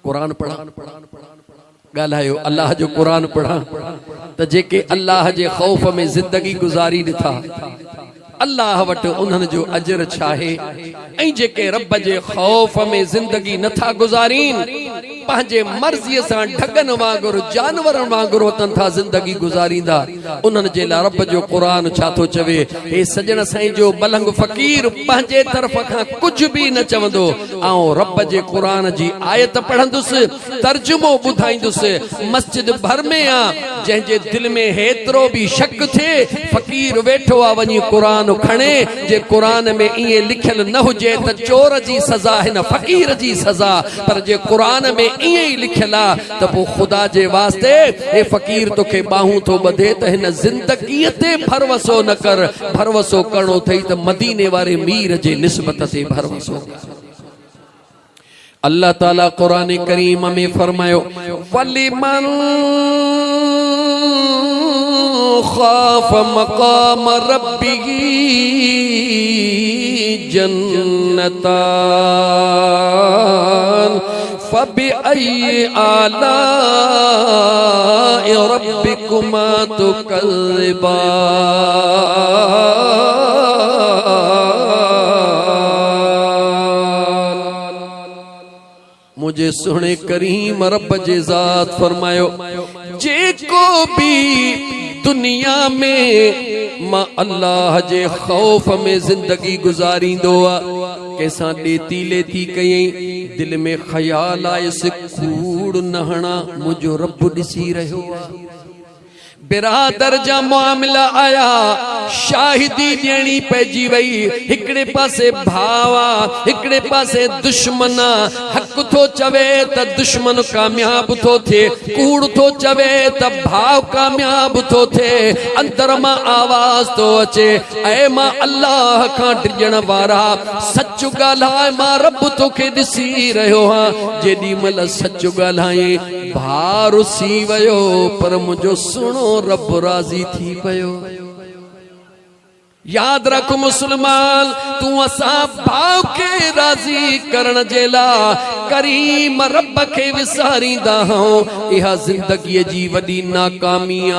कुरान पढ़ा गालायो अल्लाह जो कुरान पढ़ा त जेके अल्लाह जे खौफ में जिंदगी गुजारी दिथा अल्लाह वट उन्हन जो अजर छाहे ऐं जेके रब जे खौफ में जिंदगी नथा गुजारीन पंहिंजे मर्ज़ीअ सां ढगन वांगुरु जानवरन वांगुरु वतन था जिंदगी गुजारींदा उन्हन जे लाइ रब जो कुरान छा थो चवे हे सजण साईं जो मलंग फ़कीर पंहिंजे तरफ़ खां कुझु बि न चवंदो ऐं रब जे कुरान जी आयत पढ़ंदुसि तर्जुमो ॿुधाईंदुसि मस्जिद भर में आ जंहिंजे दिल में हेतिरो बि शक थिए फ़कीर वेठो आहे वञी कुरान खणे जे कुरान में इएं लिखियल न हुजे त चोर जी सज़ा हिन फ़कीर जी सज़ा पर जे कुरान में इएं ई लिखियल आहे त पोइ ख़ुदा जे वास्ते हे फ़कीर तोखे बाहूं थो ॿधे त हिन ज़िंदगीअ ते भरवसो न कर भरवसो करणो अथई त मदीने वारे मीर जे निस्बत ते भरवसो अल्लाह ताला कुरान करीम में फरमायो वलिमन खाफ मकाम रब्बिही जन्नतान फबिअय्यि आलाइ रब्बिकुमा तुकज़्ज़िबान। मुझे सुने करीम रब जे ज़ात फरमायो जेको भी दुनिया में मां अल्लाह जे खौफ में जिंदगी गुजारींदो आ कैसा लेती लेती कयई दिल में ख्याल आयसि कूड़ नहणा मुझो रब ॾिसी रहियो आ बिरादर जा मामला आया शाहिदी ॾियणी पइजी वई हिकड़े पासे भावा हिकड़े पासे दुश्मना हक थो चवे त दुश्मन कामयाब थो थिए कूड़ थो चवे त भाव कामयाब थो थिए अंदर मां आवाज तो अचे ऐ मां अल्लाह खां डिॼण वारा सच ॻाल्हाए मां रब तोखे ॾिसी रहियो आहियां जेॾी महिल सच ॻाल्हाए भाउ रुसी वियो पर मुंहिंजो सुहिणो रब राज़ी थी पयो। याद रख मुसलमान तू असा भाव के राजी करण जे ला करीम रब के विसारींदा हूं इहा जिंदगी जी वडी नाकामी आ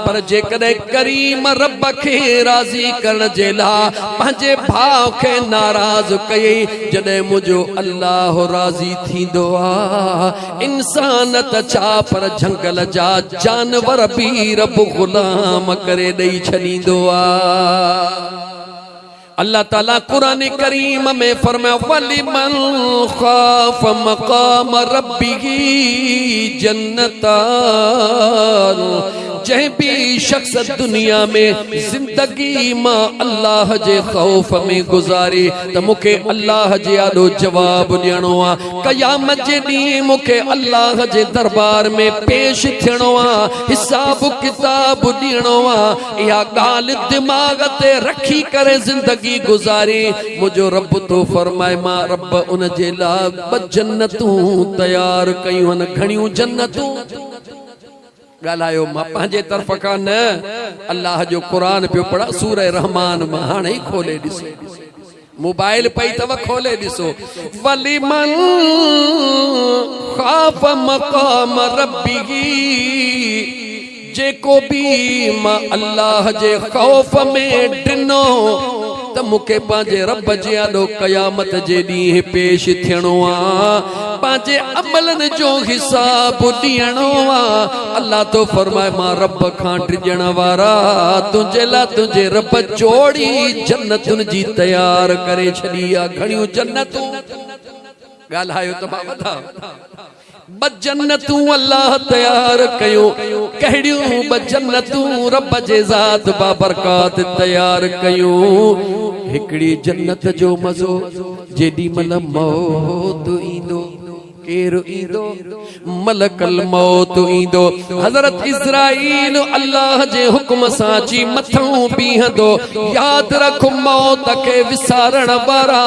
पर जे कदे करीम रब के राजी करण जे ला पंहिंजे भाव के नाराज कई जदे मुझो अल्लाह राजी थींदो आ इंसान त छा पर जंगल जा जानवर भी रब गुलाम करे दई छडींदो आ। अल्लाह ताला कुरान करीम में फरमाया वलिमन खाफ मकाम रब्बिही जन्नतान जह भी शख्स दुनिया में जिंदगी मां अल्लाह जे खौफ में गुजारे त मुखे अल्लाह जे आॾो जवाब ॾियणो आ क़यामत जे ॾींहुं मुखे अल्लाह जे दरबार में पेश थियणो आ हिसाब किताब ॾियणो आ इहा ॻाल्हि दिमाग ते रखी करे जिंदगी गुजारे मुझो रब तो फरमाए मां रब उन जे लाइ ब जन्नतूं तैयार कयूं आहिनि घणियूं जन्नतूं गालायो मां पंहिंजे तरफ़ खां न अल्लाह जो कुरान पियो पढ़ा सूरह रहमान मां हाणे ई खोले ॾिसो मोबाइल पई तव खोले ॾिसो वलिमन खाफ मकाम रब्बिही जेको भी मां अल्लाह जे खौफ में ॾिनो त मुखे पंहिंजे रब जे आॾो क़यामत जे ॾींहुं पेश थियणो आ पंहिंजे अमलनि जो हिसाब ॾियणो आ अल्लाह तो फरमाए मां रब खां डिॼण वारा तुंहिंजे लाइ तुंहिंजे रब जोड़ी जन्नतुनि जी तैयार करे छॾी आ घणियूं जन्नतूं ॻाल्हायो त मां वधां ब जन्नतूं अल्लाह तैयार कयूं कहिड़ियूं ब जन्नतूं रब जे ज़ात बाबरकात तैयार कयूं हिकड़ी जन्नत जो मज़ो जेॾी महिल मौत ईंदो केरु ईंदो मलकल मौत ईंदो हज़रत इज़राइल अल्लाह जे हुक्म सां जी मथां बीहंदो याद रख मौत खे विसारण वारा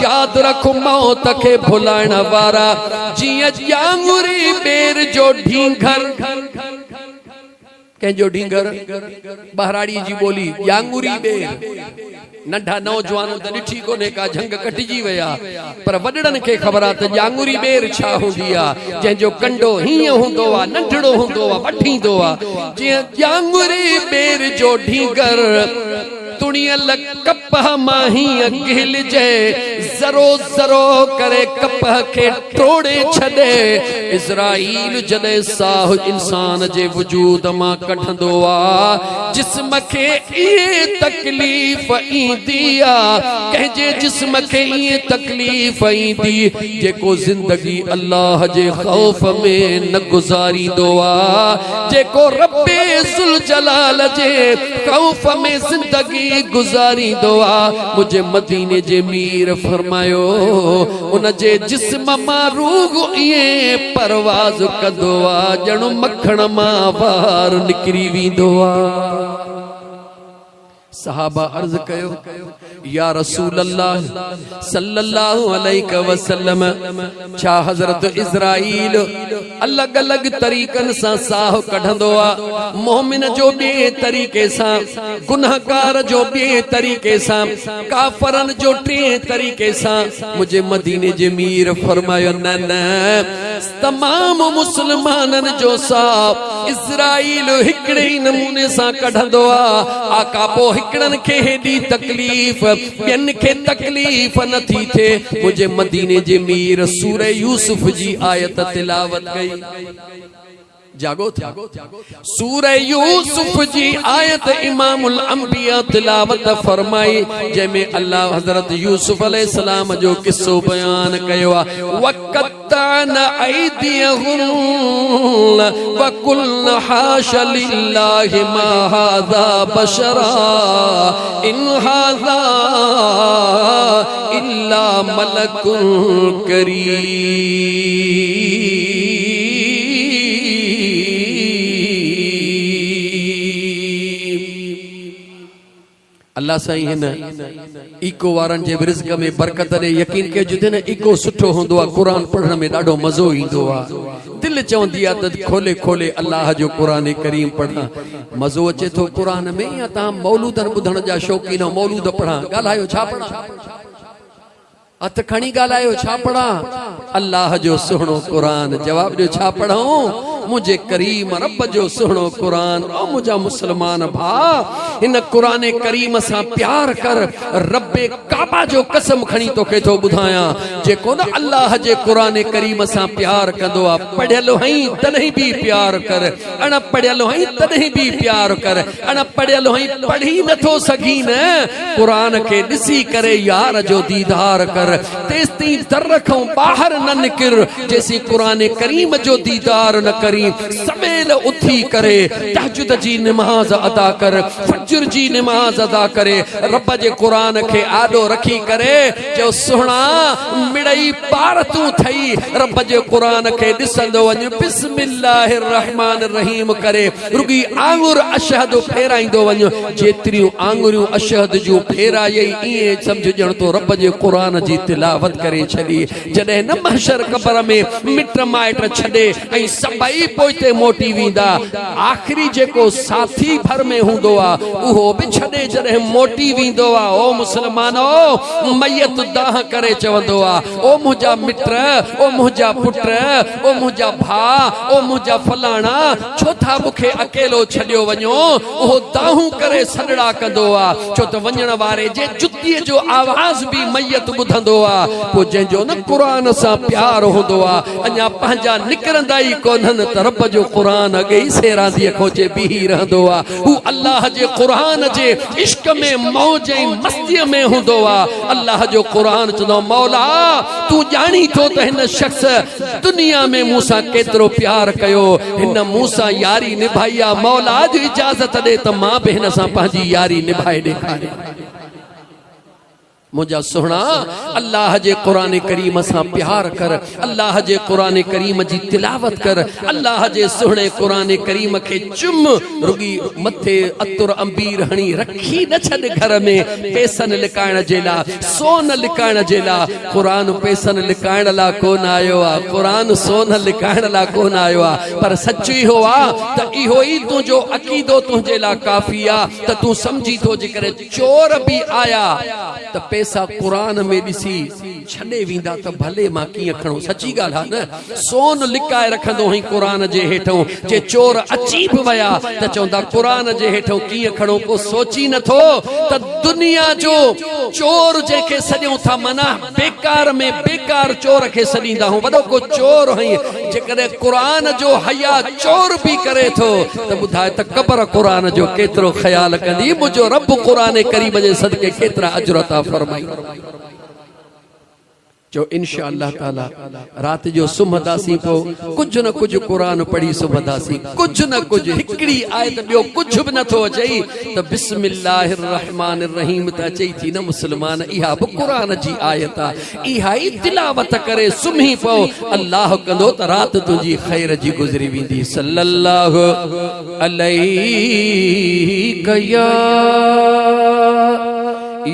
याद रख मौत खे भुलाइण वारा जीअं ॼांगुरी ॿेर जो ढींघर कंहिंजो ढींगर बहराड़ी जी बोली यांगुरी बेर नंढा नौजवान त ॾिठी कोन्हे का झंग कटिजी विया पर वॾड़नि खे ख़बर आहे त यांगुरी बेर छा हूंदी आहे जंहिंजो कंडो हीअं हूंदो आहे नंढड़ो हूंदो आहे वठींदो आहे जीअं यांगुरी बेर जो ढींगर तुणियल कप माही गिल जे ज़रो ज़रो करे कप के टोड़े छॾे इज़राइल जॾहिं साह इंसान जे वजूद मां कढंदो आ जिस्म खे इहे तकलीफ़ ईंदी आ कंहिंजे जिस्म खे इहे तकलीफ़ ईंदी जेको ज़िंदगी अल्लाह जे ख़ौफ़ में न गुज़ारींदो आ जेको रब्बे ज़ुल जलाल जे ख़ौफ़ में ज़िंदगी गुज़ारींदो आ मुझे मदीने जे मीर फरमायो उन जे जिस्म मां रूह इहे परवाज़ कंदो आ ॼणु मखण मां वार निकिरी वेंदो आ। सहाबा अर्ज कयो या रसूल अल्लाह सल्लल्लाहु अलैहि वसल्लम छा हज़रत इज़राइल अलग अलग तरीक़नि सां साह कढंदो आ मोमिन जो ॿिए तरीक़े सां गुनहगार जो ॿिए तरीक़े सां काफ़रन जो टे तरीक़े सां मुझे मदीने जे मीर फरमायो न न तमाम मुसलमानन जो साह इज़राइल हिकड़े ही नमूने सां कढंदो आ आका पो हिकड़न खे हेडी तकलीफ़ ॿियनि खे तकलीफ़ नथी थे मुझे मदीने जे मीर सूरह यूसुफ जी आयत तिलावत कई जागो था सूरह यूसुफ जी आयत इमामुल अंबिया तिलावत फरमाई जंहिंमें अल्लाह हज़रत यूसुफ अलैहिस्सलाम जो किस्सो बयान कयो आहे वक़त्ताना ऐदियहुम वकुल्ना हाश लिल्लाहि मा हाज़ा बशरा इन हाज़ा इल्ला मलकुन करीम। अल्लाह साईं हिन इको वारन जे रिज़्क़ में बरकत ॾे यकीन के जुदे न इको सुठो हूंदो आहे क़ुरान पढ़ण में ॾाढो मज़ो ईंदो आहे दिल चवंदी आहे त खोले खोले अल्लाह जो क़ुरान करीम पढ़ा मज़ो अचे थो क़ुरान में या तव्हां मौलूदन ॿुधण जा शौक़ीन मौलूद पढ़ा ॻाल्हायो छा पढ़ा हथ खणी ॻाल्हायो छा पढ़ा अल्लाह जो सुहिणो क़ुरान जवाब ॾियो छा पढ़ूं मुझे करीम रब जो सुहिणो क़ुरान ओ मुझा मुसलमान भा इन क़ुरान करीम सां प्यार कर रब्बे काबा जो कसम खणी तोखे थो ॿुधायां जेको न अल्लाह जे क़ुरान करीम सां प्यार कंदो आहे पढ़ियल हईं तॾहिं बि प्यार कर अण पढ़ियल हईं तॾहिं बि प्यार कर अण पढ़ियल हईं पढ़ी नथो सघी न क़ुरान खे ॾिसी करे यार जो दीदार कर तेसती दर खां ॿाहिरि न निकिर जेसी क़ुरान करीम जो दीदार न करी सवेल उथी करे तहज्जुद जी नमाज अदा कर फज्र जी नमाज अदा करे रब जे क़ुरान खे आॾो रखी करे जो सुहिणा मिड़ई पार तूं थई रब जे क़ुरान खे ॾिसंदो वञ बिस्मिल्लाहिर रहमानिर रहीम करे रुगी आंगुर अशहद फेराईंदो वञ जेतिरियूं आंगुरियूं अशहद जूं फेराई ईअं सम्झ ॼण तो रब जे क़ुरान जी तिलावत करे छॾी जॾहिं न महशर क़ब्र में मिट माइट छॾे ऐं सभई पोइते मोटी वेंदा आखिरी जेको साथी भर में हूंदो आहे उहो बि छॾे जॾहिं मोटी वेंदो आहे ओ मुसलमानो मैयत दाह करे चवंदो आहे ओ मुंहिंजा मित्र ओ मुंहिंजा पुट ओ मुंहिंजा भाउ ओ मुंहिंजा फलाणा छो था मूंखे अकेलो छॾियो वञो उहो दाहूं करे सॾड़ा कंदो आहे छो त वञण वारे जे जुतीअ जो आवाज़ बि मैयत ॿुधंदो आहे पोइ जंहिंजो न क़ुरान सां प्यार हूंदो आहे अञा पंहिंजा निकिरंदा ई कोन्हनि त रब जो क़ुरान अॻे ई सेरांदीअ खोचे बीही रहंदो आहे हू अल्लाह जे क़ुरान जे इश्क में मौज ऐं मस्तीअ में हूंदो आहे अल्लाह जो क़ुरान चवंदो मौला तूं ॼाणी थो त हिन शख़्स दुनिया में मूंसां केतिरो प्यार कयो हिन मूंसां यारी निभाई आहे मौला जी इजाज़त ॾे त मां बि हिन सां पंहिंजी यारी निभाए ॾेखारियां मुझा सुहना अल्लाह जे कुरान करीम सां प्यार कर, अल्लाह जे कुरान करीम जी तिलावत कर, अल्लाह जे सुहणे कुरान करीम के चुम रुगी मथे अतुर अंबीर हणी रखी न छॾ घर में पैसन लिकाइण जे ला, सोन लिकाइण जे ला। कुरान पैसन लिकाइण ला कोन आयो आ, कुरान सोन लिकाइण ला कोन आयो आ, पर सच इहो आ त इहो ई तुंहिंजो अकीदो तुंहिंजे ला काफ़ी आ त तूं समझी थो जेकर चोर भी आया त पैसा कुरान में ॾिसी छॾे वेंदा त भले मां कीअं खणो। सची ॻाल्हि आहे न, सोन लिकाए रखंदो हुई कुरान जे हेठों, जे चोर अची बि विया त चवंदा कुरान जे हेठों कीअं खणो। को सोची नथो त दुनिया जो चोर जंहिंखे सॾियूं था मना बेकार में बेकार चोर खे सॾींदा हूं, वॾो को चोर हुई जेकॾहिं कुरान जो हया चोर भी करे थो त ॿुधाए त क़बर कुरान जो केतिरो ख्याल कंदी। मुंहिंजो रब कुरान करीम जे सदके केतिरा अजर अता फरमाई। जो इंशाअल्लाह ताला रात जो सुम्हदासीं पो कुछ न कुछ कुरान पढ़ी सुम्हदासीं, कुछ न कुछ हिकड़ी आयत ॿियो कुछ भी नथो अचई त बिस्मिल्लाहिर रहमानिर रहीम त अचई थी न मुस्लमान, इहा भी कुरान जी आयत आ, इहा ई तिलावत करे सुम्ही पो, अल्लाह कंदो त रात तुंहिंजी खैर जी गुज़री वेंदी। सल्लल्लाहु अलैहि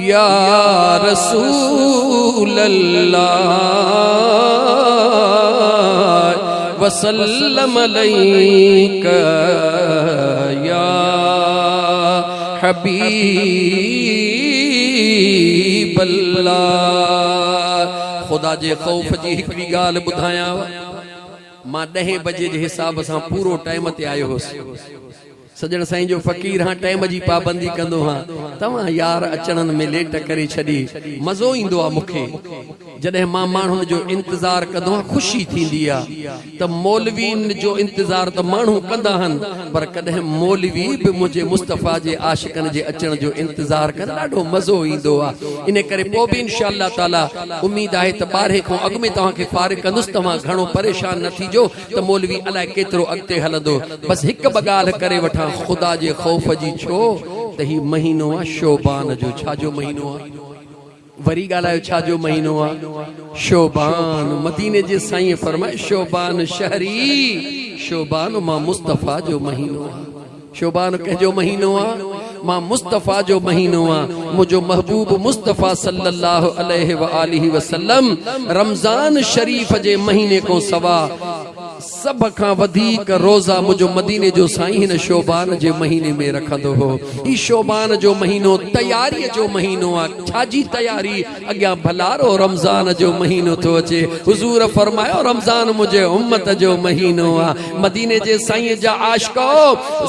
या रसूल अल्लाह वसल्लम अलैका या हबीब अल्लाह। खुदा जे खौफ जी हिकड़ी गाल बुधाया, मां 10 बजे जे हिसाब से पूरो टाइम ते आयो होसि। सजण साईं जो फ़कीर हाँ टाइम जी पाबंदी कंदो हाँ, तव्हां यार अचणन में लेट करे छड़ी मज़ो ईंदो आ मूंखे। जॾहिं मां माण्हुनि जो इंतज़ार कंदो आहियां ख़ुशी थींदी आ त मौलवीन जो इंतज़ार त माण्हू कंदा आहिनि, पर कॾहिं मौलवी भी मुझे मुस्तफ़ा जे आशिकन जे अचण जो इंतज़ार कनि ॾाढो मज़ो ईंदो आ। इन करे पोइ भी इंशाअल्लाह ताला उम्मीद आहे त 12 खां अॻु में तव्हांखे फारिग कंदुसि। तव्हां घणो परेशान न थीजो त मौलवी अलाए केतिरो अॻिते हलंदो। बस हिकु ॿ ॻाल्हि करे वठां खुदा जे खौफ जी, छो त ही महीनो आ शोबान जो। छाजो महीनो आ? वरी ॻाल्हायो छाजो महीनो आ? शोबान। मदीने जे साईं फरमाए शोबान शहरी, शोबान मां मुस्तफ़ा जो महीनो आ। शोबान कंहिंजो महीनो आ? मां मुस्तफ़ा जो महीनो आ। मुझो महबूब मुस्तफ़ा सल्लल्लाहु अलैहि व आलिहि वसल्लम रमजान शरीफ जे महीने को सवा सब खां वधीक रोजा मुझो मदीने जो साईं हिन शोबान जे महीने में रखंदो हो। ई शोबान जो महीनो तैयारी जो महीनो आ। छाजी तैयारी? अॻियां भलारो रमजान जो महीनो तो अचे। हुजूर फरमायो रमजान मुझे उम्मत जो महीनो आ। मदीने जे साईं जा आशिको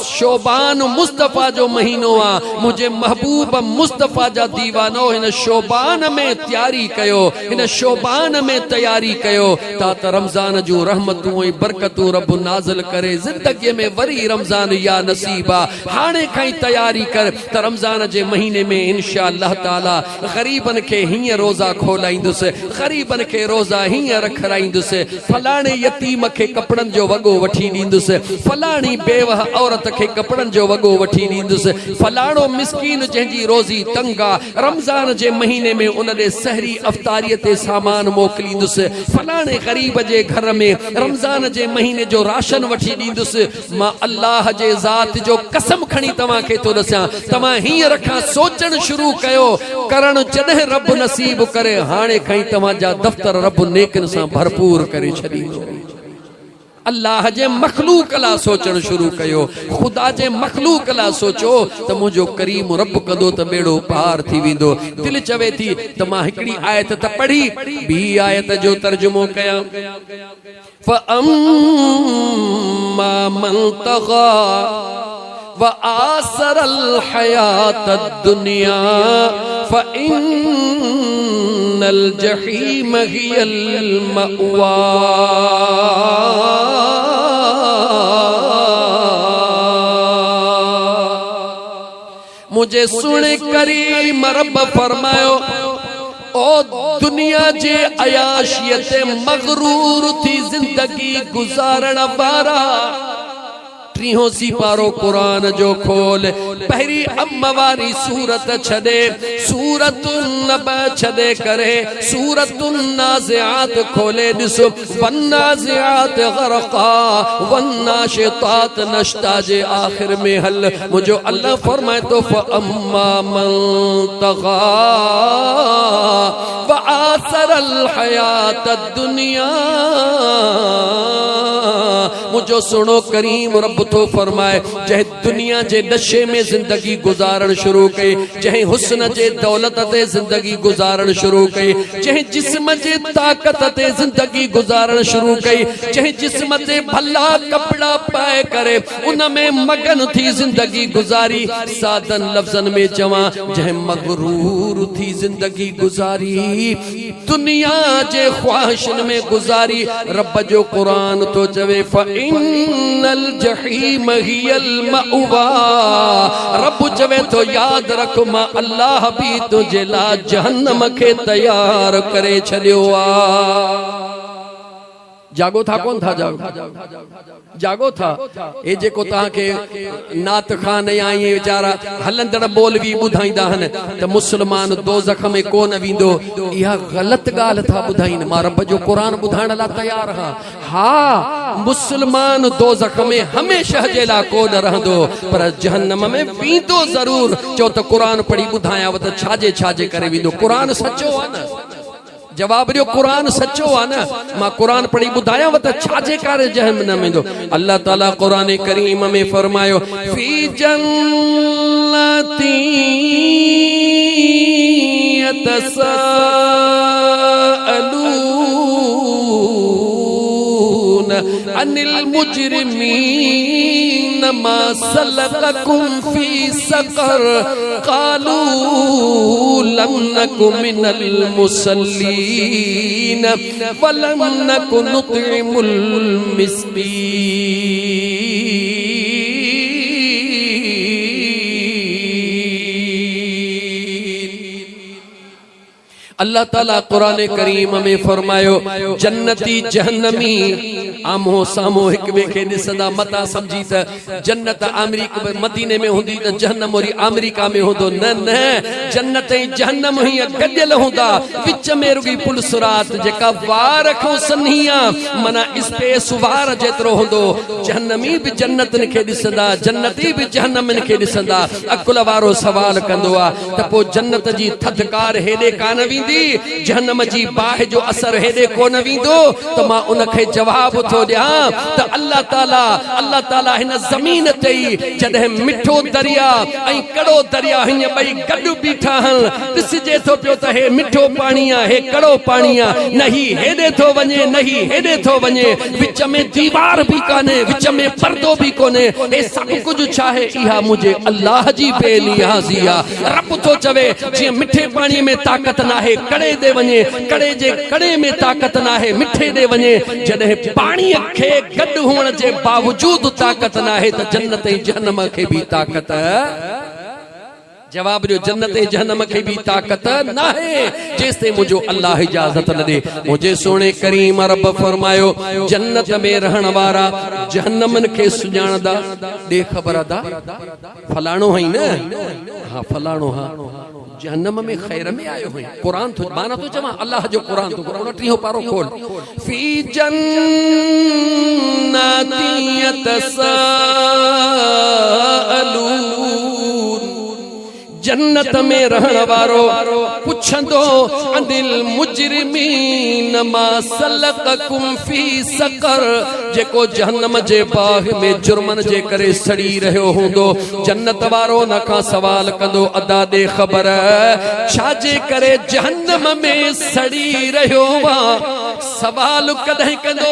शोबान मुस्तफ़ा जो महीनो आ। मुझे महबूब मुस्तफ़ा जा दीवानो हिन शोबान में तैयारी कयो, हिन शोबान में तैयारी कयो ता त रमजान जो रहमतूं ऐं बरकतूं रब नाज़िल करे। जिंदगी में वरी रमजान या नसीबा हाणे खां तैयारी कर त रमजान जे महीने में इंशाअल्लाह ताला गरीबन के हीअं रोज़ा खोलाईंदुसि, गरीबन के रोज़ा हीअं रखाईंदुसि, फलाणे यतीम के कपड़न जो वॻो वठी ॾींदुसि, फलाणी बेवह औरत के कपड़न जो वॻो वठी ॾींदुसि, फलाणो मिस्कीन जंहिंजी रोज़ी तंग आ रमजान जे महीने में उन ॾे सहरी अफ़तारीअ ते सामान मोकिलींदुसि, फलाणे गरीब जे घर में रमजान जे महीने जो राशन वठी ॾींदुसि। मां अल्लाह जे ज़ात जो कसम खणी तव्हां खे थो दसां, तव्हां हीअं रखां सोचण शुरू कयो करण जॾहिं रब नसीब करे हाणे खां तव्हां जा दफ़्तर रब नेकन सां भरपूर करे छॾींदो। अल्लाह जे मखलूक ला सोचण शुरू कयो, खुदा जे मखलूक ला सोचो त मुझो करीम रब कंदो त बेड़ो पार थी वेंदो। दिल चवे थी त मां हिकड़ी आयत त पढ़ी, ॿी आयत जो तर्जुमो कयां। फअम्मा मन तग़ा व आसरल हयात दुनिया फइन्नल जहीम हियल मअवा। मुझे सुन करीम रब फरमायो ओ दुनिया जे अयाशियत मगरूर थी जिंदगी गुजारण वारा टीहों सी पारो कुरान जो खोल पहरी अम्मवारी सूरत छदे सूरतुन नबा छदे करे सूरतुन नाज़िआत खोले दिसो वन्नाज़िआत गरक़ा वन्नाशितात नश्ता जे आखिर में हल मुझो अल्लाह फरमाए तो फअम्मा मन तग़ा वआसरल हयात दुनिया मुझो सुनो करीम रब तो फरमाए जह दुनिया जे नशे में जिंदगी गुजारण शुरू कई जह हुस्न जे दौलत ते जिंदगी गुजारण शुरू कई जह जिस्म जे ताकत ते जिंदगी गुजारण शुरू कई जह जिस्म ते भला कपड़ा पाए करे उन में मगन थी जिंदगी गुजारी सादन लफ्जन में चवा जह मगरूर थी जिंदगी गुजारी दुनिया जे ख्वाहिशन में गुजारी रब जो कुरान तो चवे फ़इन्नल जहीम हियल मअवा रब चवे तो याद रख मां अल्लाह भी तुझे ला जहन्नम के तैयार करे छलियो आ जागो था कौन था जागो था ए जेको ता के नात खान आई बेचारा हलंदड़ मौलवी बुधाईंदा हन त मुसलमान दोज़ख में कोन विंदो इहा गलत गाल था बुधाइन मां रब जो कुरान बुधाइण ला तैयार हा मुसलमान दोज़ख में हमेशा जे ला कोन रहंदो पर जहन्नम में विंदो जरूर चो त कुरान पढ़ी बुधाया त छाजे करे विंदो कुरान सच्चो आ न जवाब दियो कुरान सच्चो आ न मां कुरान पढ़ी बुधाया वत छाजे करे जहन्नम में दो अल्लाह ताला कुरान करीम में फरमायो फी जन्नती यतसाअलून अनिल मुजरिमीन मा सलककुम फी सकर कालू लम नकु मिनल मुसल्लीन वलम नकु नुतइमुल मिस्कीन अल्लाह ताला कुरान करीम में फरमायो जन्नती जहन्नमी आमो सामो एक ॿिए खे ॾिसंदा मता समझी त जन्नत अमेरिका मदीने में हुंदी त जहन्नम वरी अमेरिका में हूंदो न न जन्नत ऐं जहन्नम हीअं गॾियल हूंदा विच में रुॻी पुलसरात जेका वार खां सन्हीआ माना स्पेस वार जेतिरो हूंदो जहन्नमी बि जन्नतनि खे ॾिसंदा जन्नती बि जहन्नमनि खे ॾिसंदा अकुल वारो सवाल कंदो आहे त पोइ जन्नत जी थधिकार हेॾे कान वेंदी जहन्नम जी बाहि जो असर हेॾे कोन वेंदो त मां उनखे जवाब थो ॾियां त अल्लाह ताला हिन ज़मीन ते जॾहिं मिठो दरिया ऐं कड़ो दरिया हीअं ॿई गॾु बीठा आहिनि ॾिसजे थो पियो त हे मिठो पाणी आहे हे कड़ो पाणी आहे न ही हेॾे थो वञे न ही हेॾे थो वञे विच में दीवार बि कान्हे विच में पर्दो बि कोन्हे हे सभु कुझु छा आहे इहा मुंहिंजे अल्लाह जी बेलियाज़ी आहे रब थो चवे जीअं मिठे पाणीअ में ताक़त न आहे कड़े ॾे वञे कड़े जे कड़े में ताक़त न आहे मिठे ॾे वञे जॾहिं पाणी खे गॾु हुअण जे बावजूद ताक़त न आहे त जन्नत ऐं जहन्नम खे बि ताक़त जवाब दियो जन्नत ऐं जहन्नम खे बि ताक़त न आहे जेसिताईं मुंहिंजो अल्लाह इजाज़त न ॾे मुंहिंजे सोणे करीम रब फरमायो जन्नत में रहण वारा जहन्नमनि खे सुञाणंदा ॾे ख़बर अदा फलाणो हई न हा फलाणो हा जहन्नम में खैर में आयो है कुरान तो माना तो जमा अल्लाह जो कुरान तो कुरान टीहो पारो खोल फी जन्नती यतसाअलून जन्नत में रहण वारो पुछंदो अनिल मुजरिमीन मा सलककुम फी सकर जेको जहन्नम जे बाग में जुर्मन जे करे सड़ी रहियो हूंदो जन्नत वारो न का सवाल कंदो अदा दे ख़बर छाजे करे जहन्नम में सड़ी रहियो वा सवाल कदहिं कंदो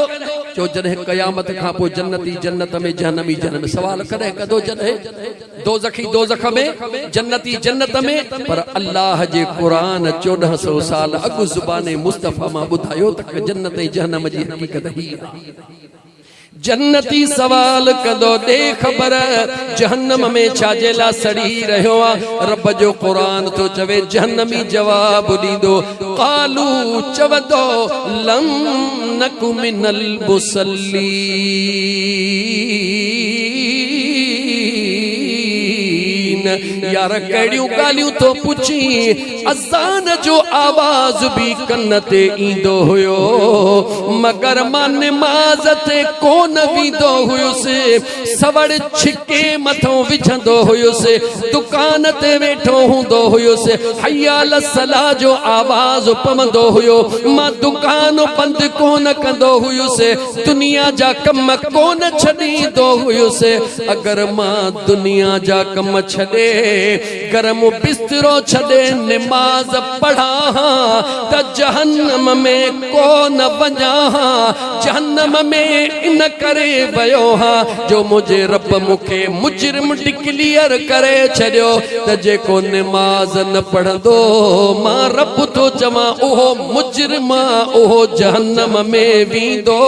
जो जॾहिं क़यामत खां पोइ जन्नती जन्नत में जहन्नमी जहन्नम में सवाल कदहिं कंदो जॾहिं दोज़खी दोज़ख में जन्नती जन्नत में पर अल्लाह जे कुरान 1400 साल अॻु ज़ुबाने मुस्तफ़ा मां ॿुधायो त जन्नत ऐं जहन्नम जी हक़ीक़त ही जन्नती सवाल कंदो दे ख़बर जहन्नम में छाजे ला सड़ी रहियो आहे रब जो कुरान तो चवे जहन्नमी जवाब ॾींदो क़ालू चवंदो लम नकु मिनल मुसल्लीन यार कहिड़ियूं ॻाल्हियूं तो पुछी अज़ान जो आवाज़ भी कन ते ईंदो हुयो मगर मां निमाज़ ते कोन वींदो हुयुसि सवड़ छिके मथों विझंदो हुयुसि दुकान ते वेठो हूंदो हुयुसि हय्या अल सलाह जो आवाज़ पवंदो हुयो मां दुकान बंदि कोन कंदो हुयुसि दुनिया जा कम कोन छॾींदो हुयुसि अगर मां दुनिया जा कम छॾे गरम बिस्तरो छॾे निमाज़ पढ़ा त जहन्नम में कोन वञा जहन्नम में इन करे वयो हां जो मुझे रब मुखे मुजरिम डिक्लेयर करे छॾियो त जेको निमाज़ न पढ़ंदो मां रब तो चवां उहो मुजरिम उहो जहन्नम में वेंदो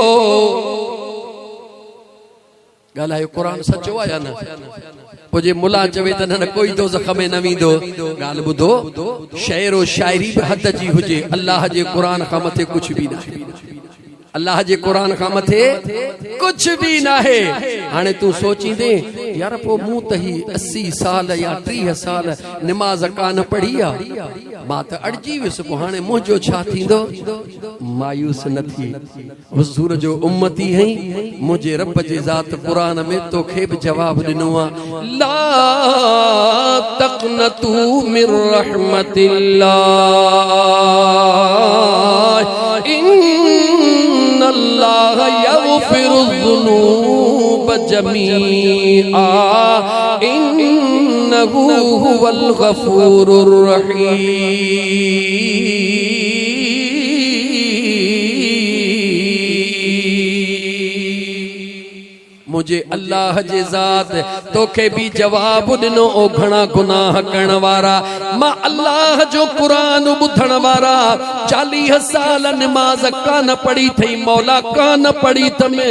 ॻाल्हायो क़ुरान सचो आहे या न पोइ जे मुला चवे त न कोई दोज़ख में न वेंदो ॻाल्हि ॿुधो शेर व शाइरी बि हद जी हुजे अल्लाह जे क़ुरान खां मथे कुझु बि न अल्लाह जे क़ुरान खां मथे कुछ भी ना है हाने तू सोचींदे यार पो मूं त ही 80 साल या 30 साल निमाज़ कान पढ़ी आ मां त अड़जी वियुसि पोइ हाणे मुंहिंजो छा थींदो मायूस न थी हुज़ूर जो उम्मती हई मुंहिंजे रब जे ज़ात क़ुरान में तोखे बि जवाब ॾिनो आहे ला तक़नतू मिर रहमतिल्लाह अल्लाह यग़फ़िरुज़्ज़ुनूब जमीआ इन्नहु हुवल गफ़ूरुर रहीम मुझे अल्लाह जे ज़ात तोखे भी जवाब ॾिनो ओ घणा गुनाह करण वारा मां अल्लाह जो क़ुरान ॿुधण वारा 40 साल निमाज़ कान पढ़ी थई मौला कान पढ़ी तमे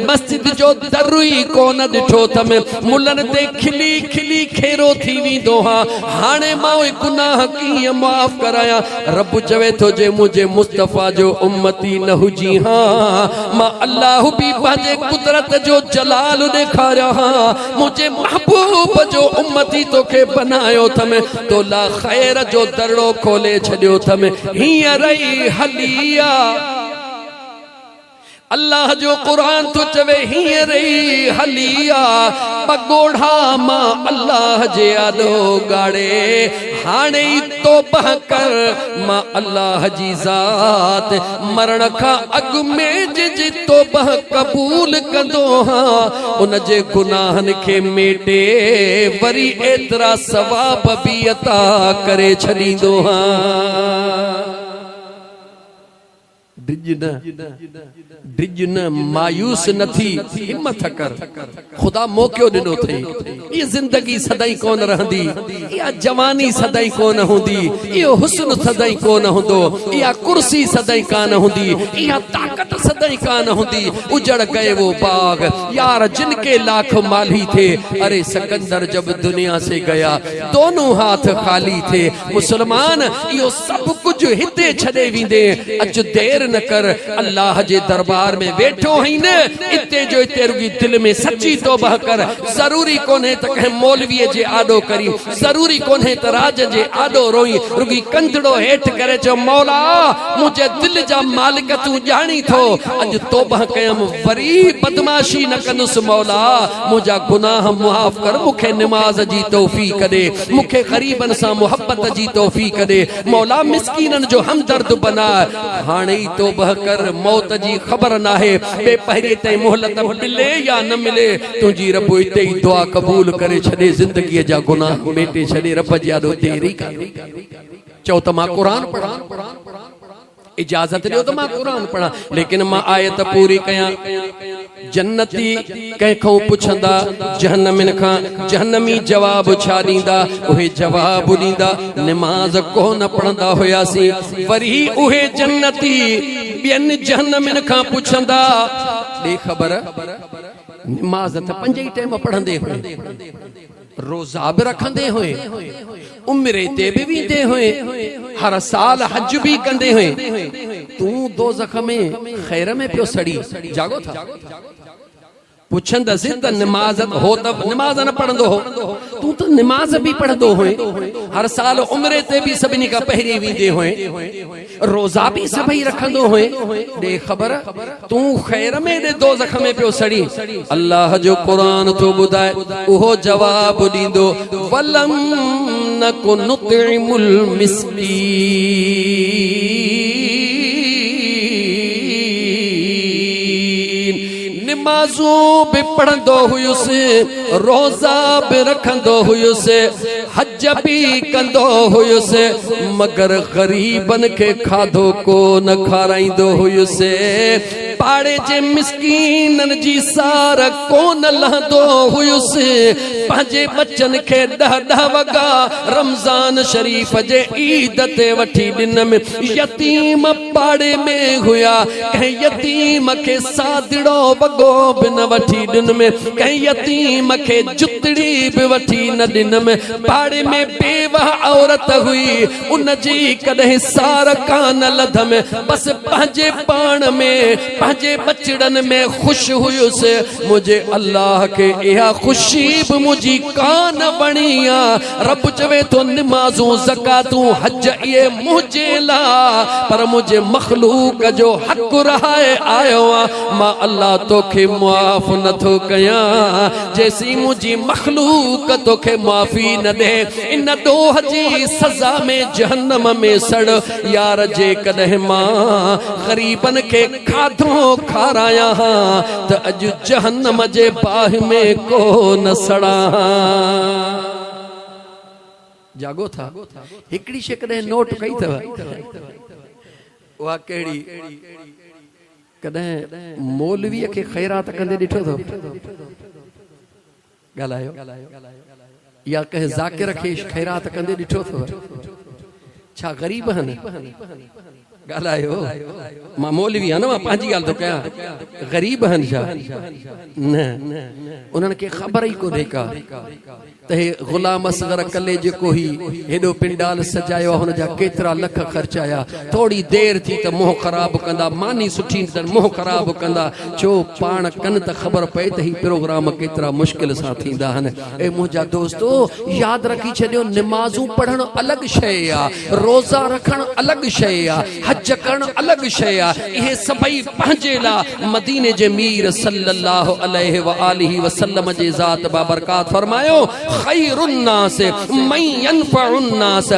मस्जिद जो दर ही कोन ॾिठो तमे मुलन ते खिली खिली खेरो थी वेंदो हा हाणे मां उहे गुनाह कीअं माफ़ कराया रब चवे थो जे मुझे मुस्तफ़ा जो उम्मती न हुजी हां मां अल्लाह भी पंहिंजे कुदरत जो लाल दिखाया मुझे महबूब जो उम्मती तोखे बनायो थमे तो ला खैर जो दरो खोले छड़ियो थमे हिया रही हलिया अल्लाह जो कुरान तो चवे हिया रही हलिया बगोढ़ा मां अल्लाह जे आदो गाड़े हाणे तौबह कर मां अल्लाह जी ज़ात मरण खां अॻु में जी तौबह कबूल कंदो हां उन जे गुनाहन खे मेटे वरी एतिरा सवाब भी अता करे छॾींदो हां डिज न मायूस न थी हिम्मत कर खुदा मौक़ो ॾिनो थई ये जिंदगी सदाई कोन रहंदी या जवानी सदाई कोन हुंदी इहो हुस्न सदाई कोन हुंदो या कुर्सी सदाई कान हुंदी या ताकत सदाई कान हुंदी उजड़ गए वो बाग यार जिनके लाख माली थे अरे सिकंदर जब दुनिया से गया दोनों हाथ खाली थे मुसलमान इहो सब कुछ हिते छड़े विंदे अज देर न कर अल्लाह जे दरबार में बैठो ही न इते जो इते रुगी दिल में सच्ची तौबा कर जरूरी कोने त कह मौलवी जे आडो करी जरूरी कोने त राज जे आडो रोई रुगी कंधड़ो हेठ करे जो मौला मुझे दिल जा मालिक तू जानी थो अज तौबा कयम वरी बदमाशी न कंदुस मौला मुझा गुनाह माफ कर मुखे नमाज जी तौफीक दे मुखे गरीबन सा मोहब्बत जी तौफीक दे मौला मिस्कीनन जो हमदर्द बना हाणे तौबा कर मौत जी खबर ना है बे पहरे ते मोहलत मिले या न मिले तुझी रब इते ही दुआ कबूल करे छड़े जिंदगी जा गुनाह मेटे छड़े रब जी आदो तेरी का चौ त मां कुरान पढ़ा इजाजत दियो तो मां कुरान पढ़ा लेकिन मां आयत पूरी कया जन्नती कंहिंखों पुछंदा जहन्नमिन खां जहन्नमी जवाब छा ॾींदा उहे जवाब ॾींदा नमाज को न पढ़ंदा हुयासीं वरी उहे जन्नती ॿियनि जहन्नमिन खां पुछंदा ॾे ख़बर नमाज त 5 टाइम पढ़ंदे हुए रोजा भी रखंदे हुए उम्रे ते भी वींदे हुए हर साल हज भी कंदे हुए तू दोज़ख में खैर में पियो सड़ी जागो था पुछंदसि त निमाज़ हो त निमाज़ न पढ़ंदो हो, तू तो निमाज़ भी पढ़ंदो होए, हर साल उम्रे ते भी सभिनी का पहिरीं वेंदे होए, रोज़ा भी सभई रखंदो होए, दे ख़बर तू ख़ैर में दे दोज़ख में पियो सड़ी। अल्लाह जो क़ुरान तो ॿुधाए उहो जवाब ॾींदो वलम नकु नुतिमुल मिस्कीन। नमाज़ूं भी पढ़ंदो हुयुसि, रोज़ा भी रखंदो हुयुसि, हज भी कंदो हुयुसि, मगर गरीबन के खाधो को न खाराईंदो हुयुसि, पाड़े जे मिस्कीनन जी सार कोन लहंदो हुयुसि, पंहिंजे बच्चन खे 10 वॻा रमज़ान शरीफ़ जे ईद ते वठी ॾिनमि। यतीम पाड़े में हुया, कंहिं यतीम खे सादिड़ो वॻो बि न वठी ॾिनमि, कंहिं यतीम खे जुतड़ी बि वठी न ॾिनमि। पाड़े में बेवाह औरत हुई, उन जी कॾहिं सार कान लधमि, बसि पंहिंजे पाण में पंहिंजे बचड़न में ख़ुशि हुयुसि। मुझे अल्लाह के इहा ख़ुशी बि मुंहिंजी कान वणी आ। रब चवे तो निमाज़ूं ज़कातूं हज इहे मुंहिंजे लाइ, पर मुंहिंजे मख़लूक जो हक़ रहाए आयो आ। मां अल्लाह तोखे मुआफ़ नथो कयां जेसी मुंहिंजी मख़लूक तोखे माफ़ी न ॾे। इन ॾोह जी सज़ा में जहन्नम में सड़। यार जे कॾहिं मां ग़रीबन खे खाधो खाराया त अॼु जहन्नम जे बाहि में को न सड़ा। जागो था हिकड़ी शे कॾहिं नोट कई अथव, उहा कहिड़ी, कॾहिं मौलवीअ खे ख़ैरात कंदे ॾिठो अथव? ॻाल्हायो। या कंहिं ज़ाकिर खे ख़ैरात कंदे ॾिठो अथव? छा ग़रीब आहिनि? ॻाल्हायो। मां मौलवी आहियां न, मां पंहिंजी ॻाल्हि थो कयां। ग़रीब आहिनि छा? न, उन्हनि खे ख़बर ई कोन्हे का त हे ग़ुलाम असगर कले जेको ही हेॾो पिंडाल सजायो आहे, हुनजा केतिरा लख ख़र्चाया। थोड़ी देरि थी त मोह ख़राब कंदा, मानी सुठी त मोह ख़राब कंदा, छो पाण कनि त ख़बर पए त ही प्रोग्राम केतिरा मुश्किल सां थींदा आहिनि। ऐं मुंहिंजा दोस्तो यादि रखी छॾियो, निमाज़ूं पढ़णु अलॻि शइ आहे, रोज़ा रखणु अलॻि शइ आहे, हज करणु अलॻि शइ आहे। इहे सभई पंहिंजे लाइ मदीने जे मीर सल्लल्लाहु अलैहि व आलिहि वसल्लम जे ज़ात बाबरकात फरमायो ख़ैरुन्नास मन यनफउन्नास।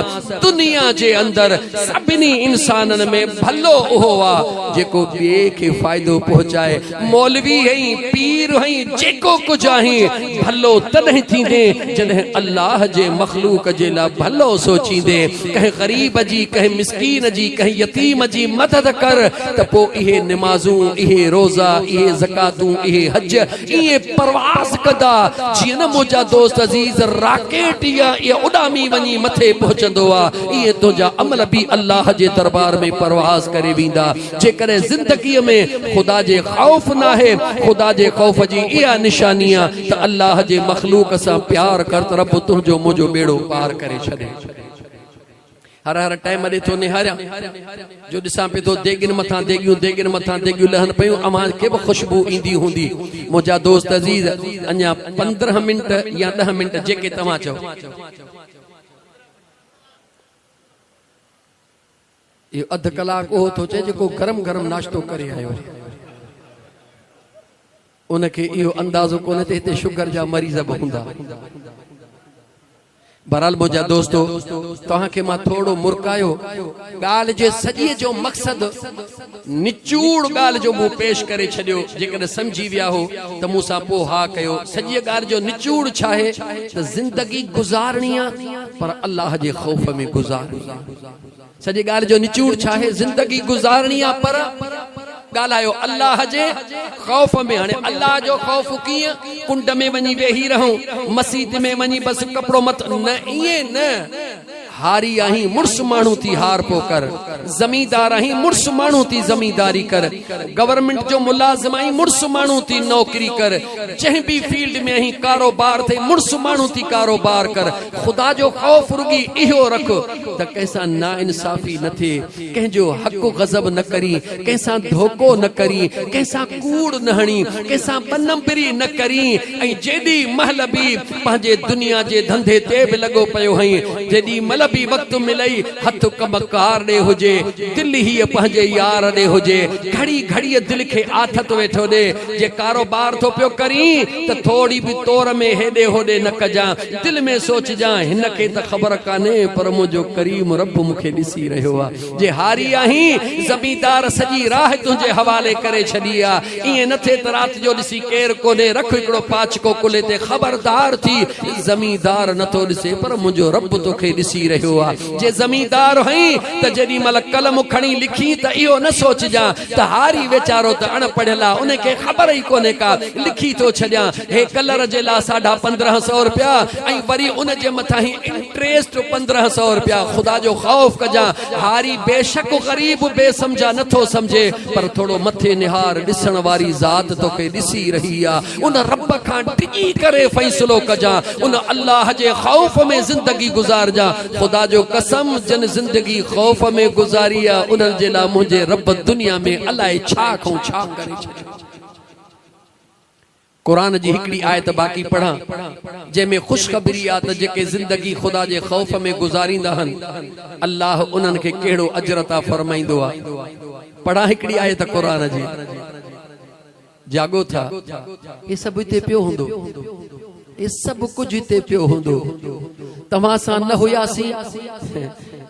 दुनिया जे अंदर सभिनी इंसानन में भलो उहो आहे जेको ॿिए खे फ़ाइदो पहुचाए। मौलवी हई, पीर हई, जेको कुझु आहीं, भलो तॾहिं थींदे जॾहिं अल्लाह जे मख़लूक जे लाइ भलो सोचींदे। कंहिं ग़रीब जी, कंहिं मिस्कीन जी, कंहिं यतीम जी मदद कर त पोइ इहे निमाज़ूं, इहे रोज़ा, इहे ज़कातूं, इहे हज इहे परवाज़ कंदा जीअं न मुंहिंजा दोस्त अज़ीज़ राकेट या उॾामी वञी मथे पहुचंदो आहे। इहे तुंहिंजा अमल बि अल्लाह जे दरबार में परवाज़ करे वेंदा। जेकॾहिं ज़िंदगीअ में ख़ुदा जे ख़ौफ़ न आहे, ख़ुदा जे ख़ौफ़ जी इहा निशानी आहे त अल्लाह जे मख़लूक सां प्यार कर त रब तुंहिंजो मुंहिंजो बेड़ो पार करे छॾे। हर टाइम ॾे थो निहारियां जो ॾिसां पियो तो देगिन मथां देगियूं लहनि पियूं, अमां खे बि ख़ुशबू ईंदी हूंदी। मुंहिंजा दोस्त अज़ीज़ अञा 15 मिंट या 10 मिंट जेके तव्हां चओ, इहो अधु कलाक उहो थो चए जेको गरम गरम नाश्तो करे आयो, उनखे इहो अंदाज़ो कोन्हे त हिते शुगर जा मरीज़ बि हूंदा। बहरहाल मुंहिंजा दोस्तो तव्हांखे मां थोड़ो मुरकायो। ॻाल्हि जे सॼे जो मक़सदु निचूड़ ॻाल्हि जो मूं पेश करे छॾियो। जेकॾहिं सम्झी विया हो त मूंसां पोइ हा कयो। सॼी ॻाल्हि जो निचूड़ छा आहे त ज़िंदगी गुज़ारणी आहे पर अल्लाह जे ख़ौफ़ में गुज़ारणी आहे। सॼी ॻाल्हि जो निचूड़ छा आहे? ज़िंदगी गुज़ारणी आहे पर ॻाल्हायो अल्लाह जे ख़ौफ़ में। हाणे अल्लाह जो ख़ौफ़ कीअं? कुंड में वञी वेही रहूं, मस्जिद में वञी बसि कपिड़ो मत न, ईअं न। हारी आही मुर्स मानू थी हार पोकर, जमींदार आही मुर्स मानू थी जमींदारी कर, गवर्नमेंट जो मुलाजिम आई मुर्स मानू थी नौकरी कर, जहीं भी फील्ड में आही कारोबार थे मुर्स मानू थी कारोबार कर। खुदा जो खौफ रुगी इहो रख त कैसा ना इंसाफी न थे, कंहिंजो हक गजब न करी, कैसा धोखो न करी, कैसा कूड़ न हणी, कैसा बनम्बरी न करी। ऐं जेडी महल भी पंहिंजे दुनिया जे धंधे ते भी लगो पियो हई, जेडी मल भी वक्त मिलई हथ कमकार दे हुजे, दिल ही पंहिंजे यार दे हुजे, घड़ी घड़ी दिल के आथत वेठो दे। जे कारोबार तो पियो करी त थोड़ी भी तौर में हेडे होडे न कजा, दिल में सोच जा हिन के त खबर काने पर मुझो करीम रब मुखे दिसी रहो आ। जे हारी आही जमींदार सजी राह तुझे हवाले करे छडिया, इए न थे त रात जो दिसी केर कोने रख एकड़ो पाच को कुले ते खबरदार थी, जमींदार न तो दिसे पर मुझो रब तोखे दिसी रहो आ। जे जमींदार हई त जेडी मल कलम खणी लिखी त इहो न सोच जा त हारी वेचारो त अण पढ़ला उन के खबर ही कोने का, लिखी तो छड्या हे कलर जे ला 1550 रुपया ऐं वरी उन जे मथा ही इंटरेस्ट 1500 रुपया। खुदा जो खौफ कजा, हारी बेशक गरीब बेसमझा न थो समझे पर थोड़ो मथे निहार दिसण वारी जात तोखे दिसी रही आ। उन रब खां डिगी करे फैसलो कजा, उन अल्लाह जे खौफ में जिंदगी गुजार जा। खुदा जो कसम जन जिंदगी खौफ में गुजारी आ, उन जे ला मुझे रब दुनिया में अलाए छा खो छा करे छॾियो। कुरान जी हिकड़ी आयत बाकी पढ़ा जंहिंमें खुशखबरी आ त जेके जिंदगी खुदा जे खौफ में गुजारींदा हन अल्लाह उन्हनि खे कहिड़ो अजर अता फरमाईंदो आ। पढ़ा हिकड़ी आयत कुरान जी, जागो था ये सब हिते पियो हूंदो, ये सब कुछ हिते पियो हूंदो, तव्हां सां न हुयासीं।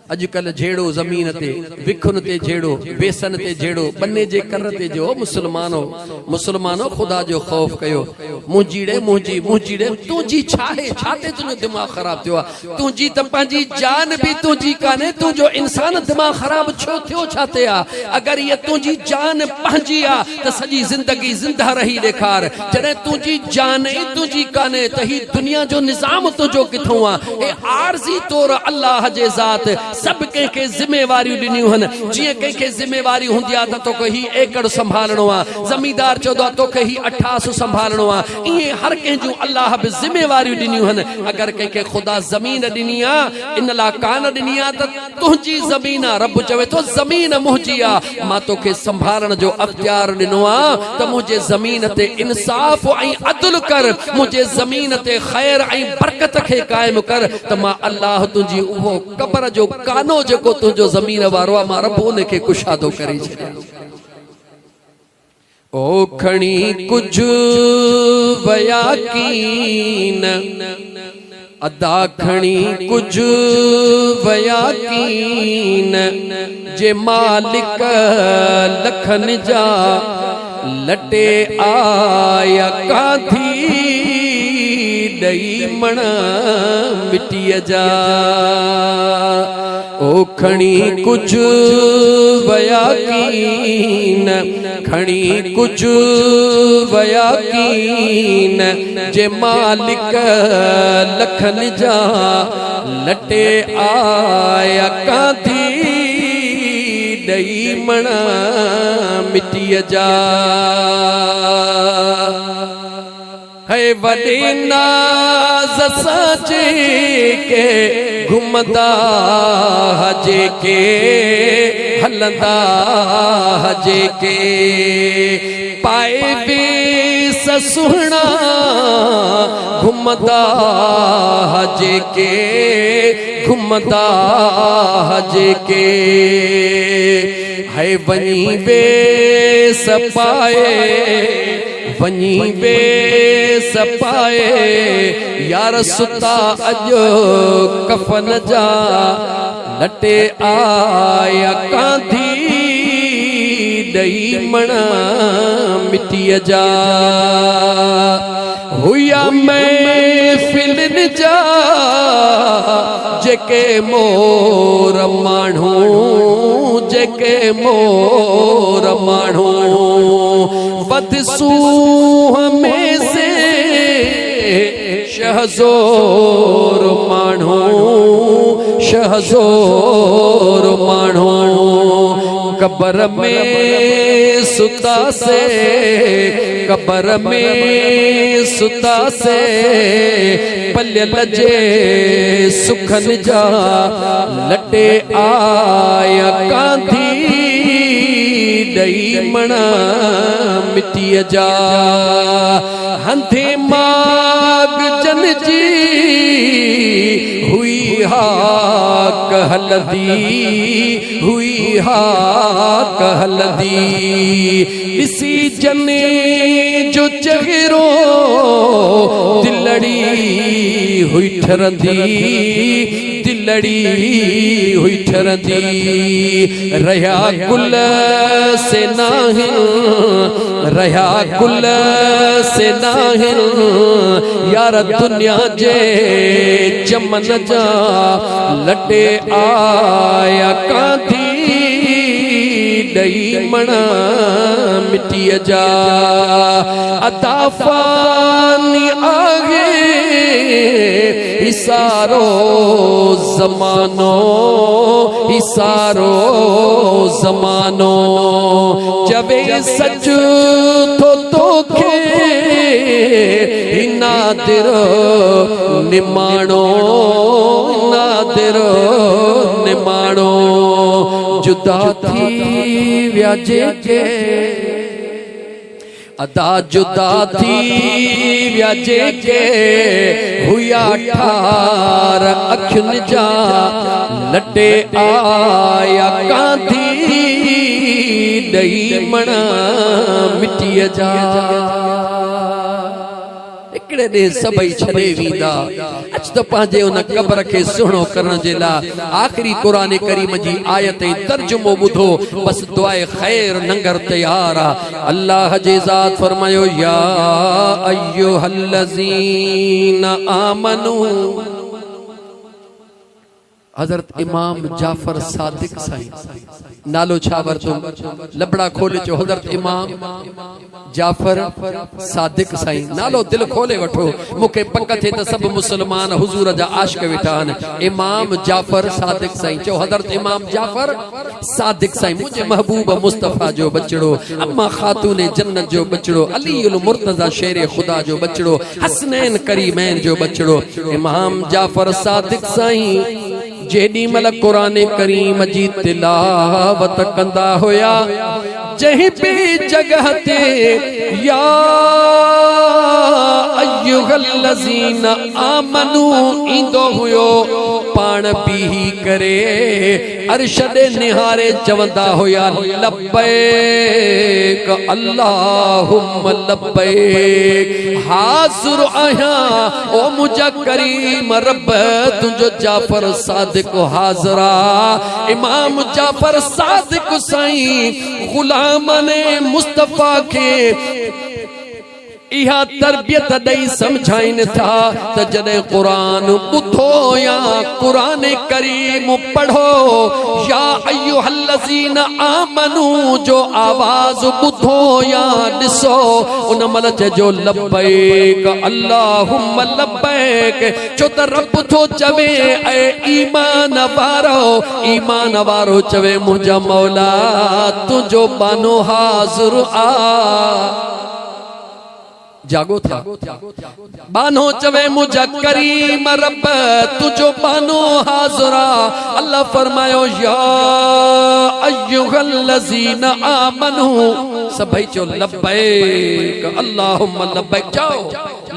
अजकल झेड़ो जमीन ते विखुन ते झेड़ो, बेसन ते झेड़ो, बन्ने जे कर ते जो मुसलमानो मुसलमानो खुदा जो खौफ कयो। मुंजीड़े मुंजी मुंजीड़े तुझी छाहे छाते तुझो दिमाग खराब थियो, तुझी त पंहिंजी जान भी तुझी काने, तू जो इंसान दिमाग खराब छो थियो छाते आ। अगर ये तुझी जान पंहिंजी आ त सजी जिंदगी जिंदा रही ॾेखार, जॾहिं तुझी जान ही तुझी काने त ही दुनिया जो निजाम तुझो किथों आ। ए आरजी तौर अल्लाह जे ज़ात सब के जिम्मेवारियूं ॾिनियूं हन, जीअं कंहिंखे जिम्मेवारी हूंदी आहे त तोखे ही एकड़ संभालणो आहे, जमींदार चवंदो आहे तोखे ही 88 संभालणो आहे, ईअं हर कंहिंजूं अल्लाह बि जिम्मेवारियूं ॾिनियूं हन। अगर कंहिंखे खुदा ज़मीन ॾिनी आहे इन लाइ कान ॾिनी आहे त तुंहिंजी ज़मीन आहे, रब चवे थो ज़मीन मुंहिंजी आहे, मां तोखे संभालण जो अख़्तियार ॾिनो आहे त मुंहिंजे ज़मीन ते इंसाफ़ ऐं अदल कर, मुंहिंजे ज़मीन ते ख़ैर ऐं बरकत खे क़ाइमु कर, त मां अल्लाह तुंहिंजी उहो क़बर जो कानो जेको तुंहिंजो ज़मीन वारो आहे मां रब उन खे कुशादो करे छॾियां। ओ खणी कुझ वया कीन अदा खणी कुझ वया कीन, जे मालिक लखन जा लटे आया कांधी ॾई मण मिटीअ जा। ओ खणी कुझ वया कीन खणी कुझ वया कीन, जे मालिक लखन जा लटे आया कांधी ॾई मण मिटीअ जा। है वॾे नाज़ सां जेके घुमदा जेके हलंदा जेके, पाए बेस सुहिणा घुमदा जेके घुमदा जेके, है वञी बेस पाए वञी बेस पाए, यार सुता अॼु कफन जा लटे आया कांधी ॾई मण मिटीअ जा। हुया महफ़िलनि जा जेके मोर माण्हू जेके मोर माण्हू, बदसूह में से शहज़ोर माण्हू शहज़ोर मानो कब्र में सुता से, कब्र में सुता से पल्ले लजे सुखन जा लटे आया कांधी दई मणा मिट्टी जा हंधे माग जन जी हुई हा कहलदी, हुई हा कहलदी इसी जने जो चेहरो दिलड़ी हुई ठरंदी, दिलड़ी हुई ठरंदी रहा गुल से नाहिन, रहा गुल से नाहिन यार दुनिया जे चमन जा लटे आया कांधी दई मणा मिट्टी जा अताफानी आगे इसारो जमानो, इसारो जमानो जबे सच तो खे नादिर निमाणो, नादिर निमाणो जुदा थी व्याजे के अदा जुदा थी व्याजे के हुया ठार अखिन जा लटे आया कांधी दई मणा मिट्टी जा इकड़े दे सबई छड़े वींदा अच तो पांजे उन कब्र के सुणो करण जे ला आखिरी कुरान करीम जी आयत तर्जुमो बुधो बस दुआए खैर नंगर तैयार अल्लाह जी जात फरमायो या अय्युहल्लज़ीना आमनू हजरत इमाम जाफर सादिक साईं नालो छा वरतो लबड़ा खोले चो हजरत इमाम जाफर सादिक साईं नालो दिल खोले वठो मुखे पक थे त सब मुसलमान हुजूर जा आशिक वेठा आहिनि इमाम जाफर सादिक साईं चो हजरत इमाम जाफर सादिक साईं मुझे महबूब मुस्तफा जो बचड़ो अम्मा खातून जन्नत जो बचड़ो अली उल मुर्तजा शेर खुदा जो बचड़ो हसनैन करीमैन जो बचड़ो इमाम जाफर सादिक साईं जेडी मल कुरान करीम जी तिलावत कंदा होया जहीं पे जगह ते या अय्युहल्लज़ीना आमनू इंदो हुयो पान पी करे अरशद निहारे चवंदा होया लब्बैक अल्लाहुम्मा लब्बैक हाज़िर आया ओ मुझा करीम रब तुझो जाफर सादिक हाज़रा इमाम जाफर सादिक साईं गुलाम ने मुस्तफा के इहा तरबियत दई समझाइन था त जदे कुरान बुधो या कुरान करीम पढ़ो या अय्युहल्लज़ीना आमनू जो आवाज बुधो या दिसो उन मल जो लब्बैक अल्लाहुम्मा लब्बैक जो त रब थो चवे ए ईमान वारो चवे मुझा मौला तुझो बानो हाज़िर आ जागो था बानो चवे मुझा करीम रब तुझो बानो हाज़िरा अल्लाह फरमायो या अय्युहल्लज़ीना आमनू सभई चो लब्बैक अल्लाहुम्मा लब्बैक जाओ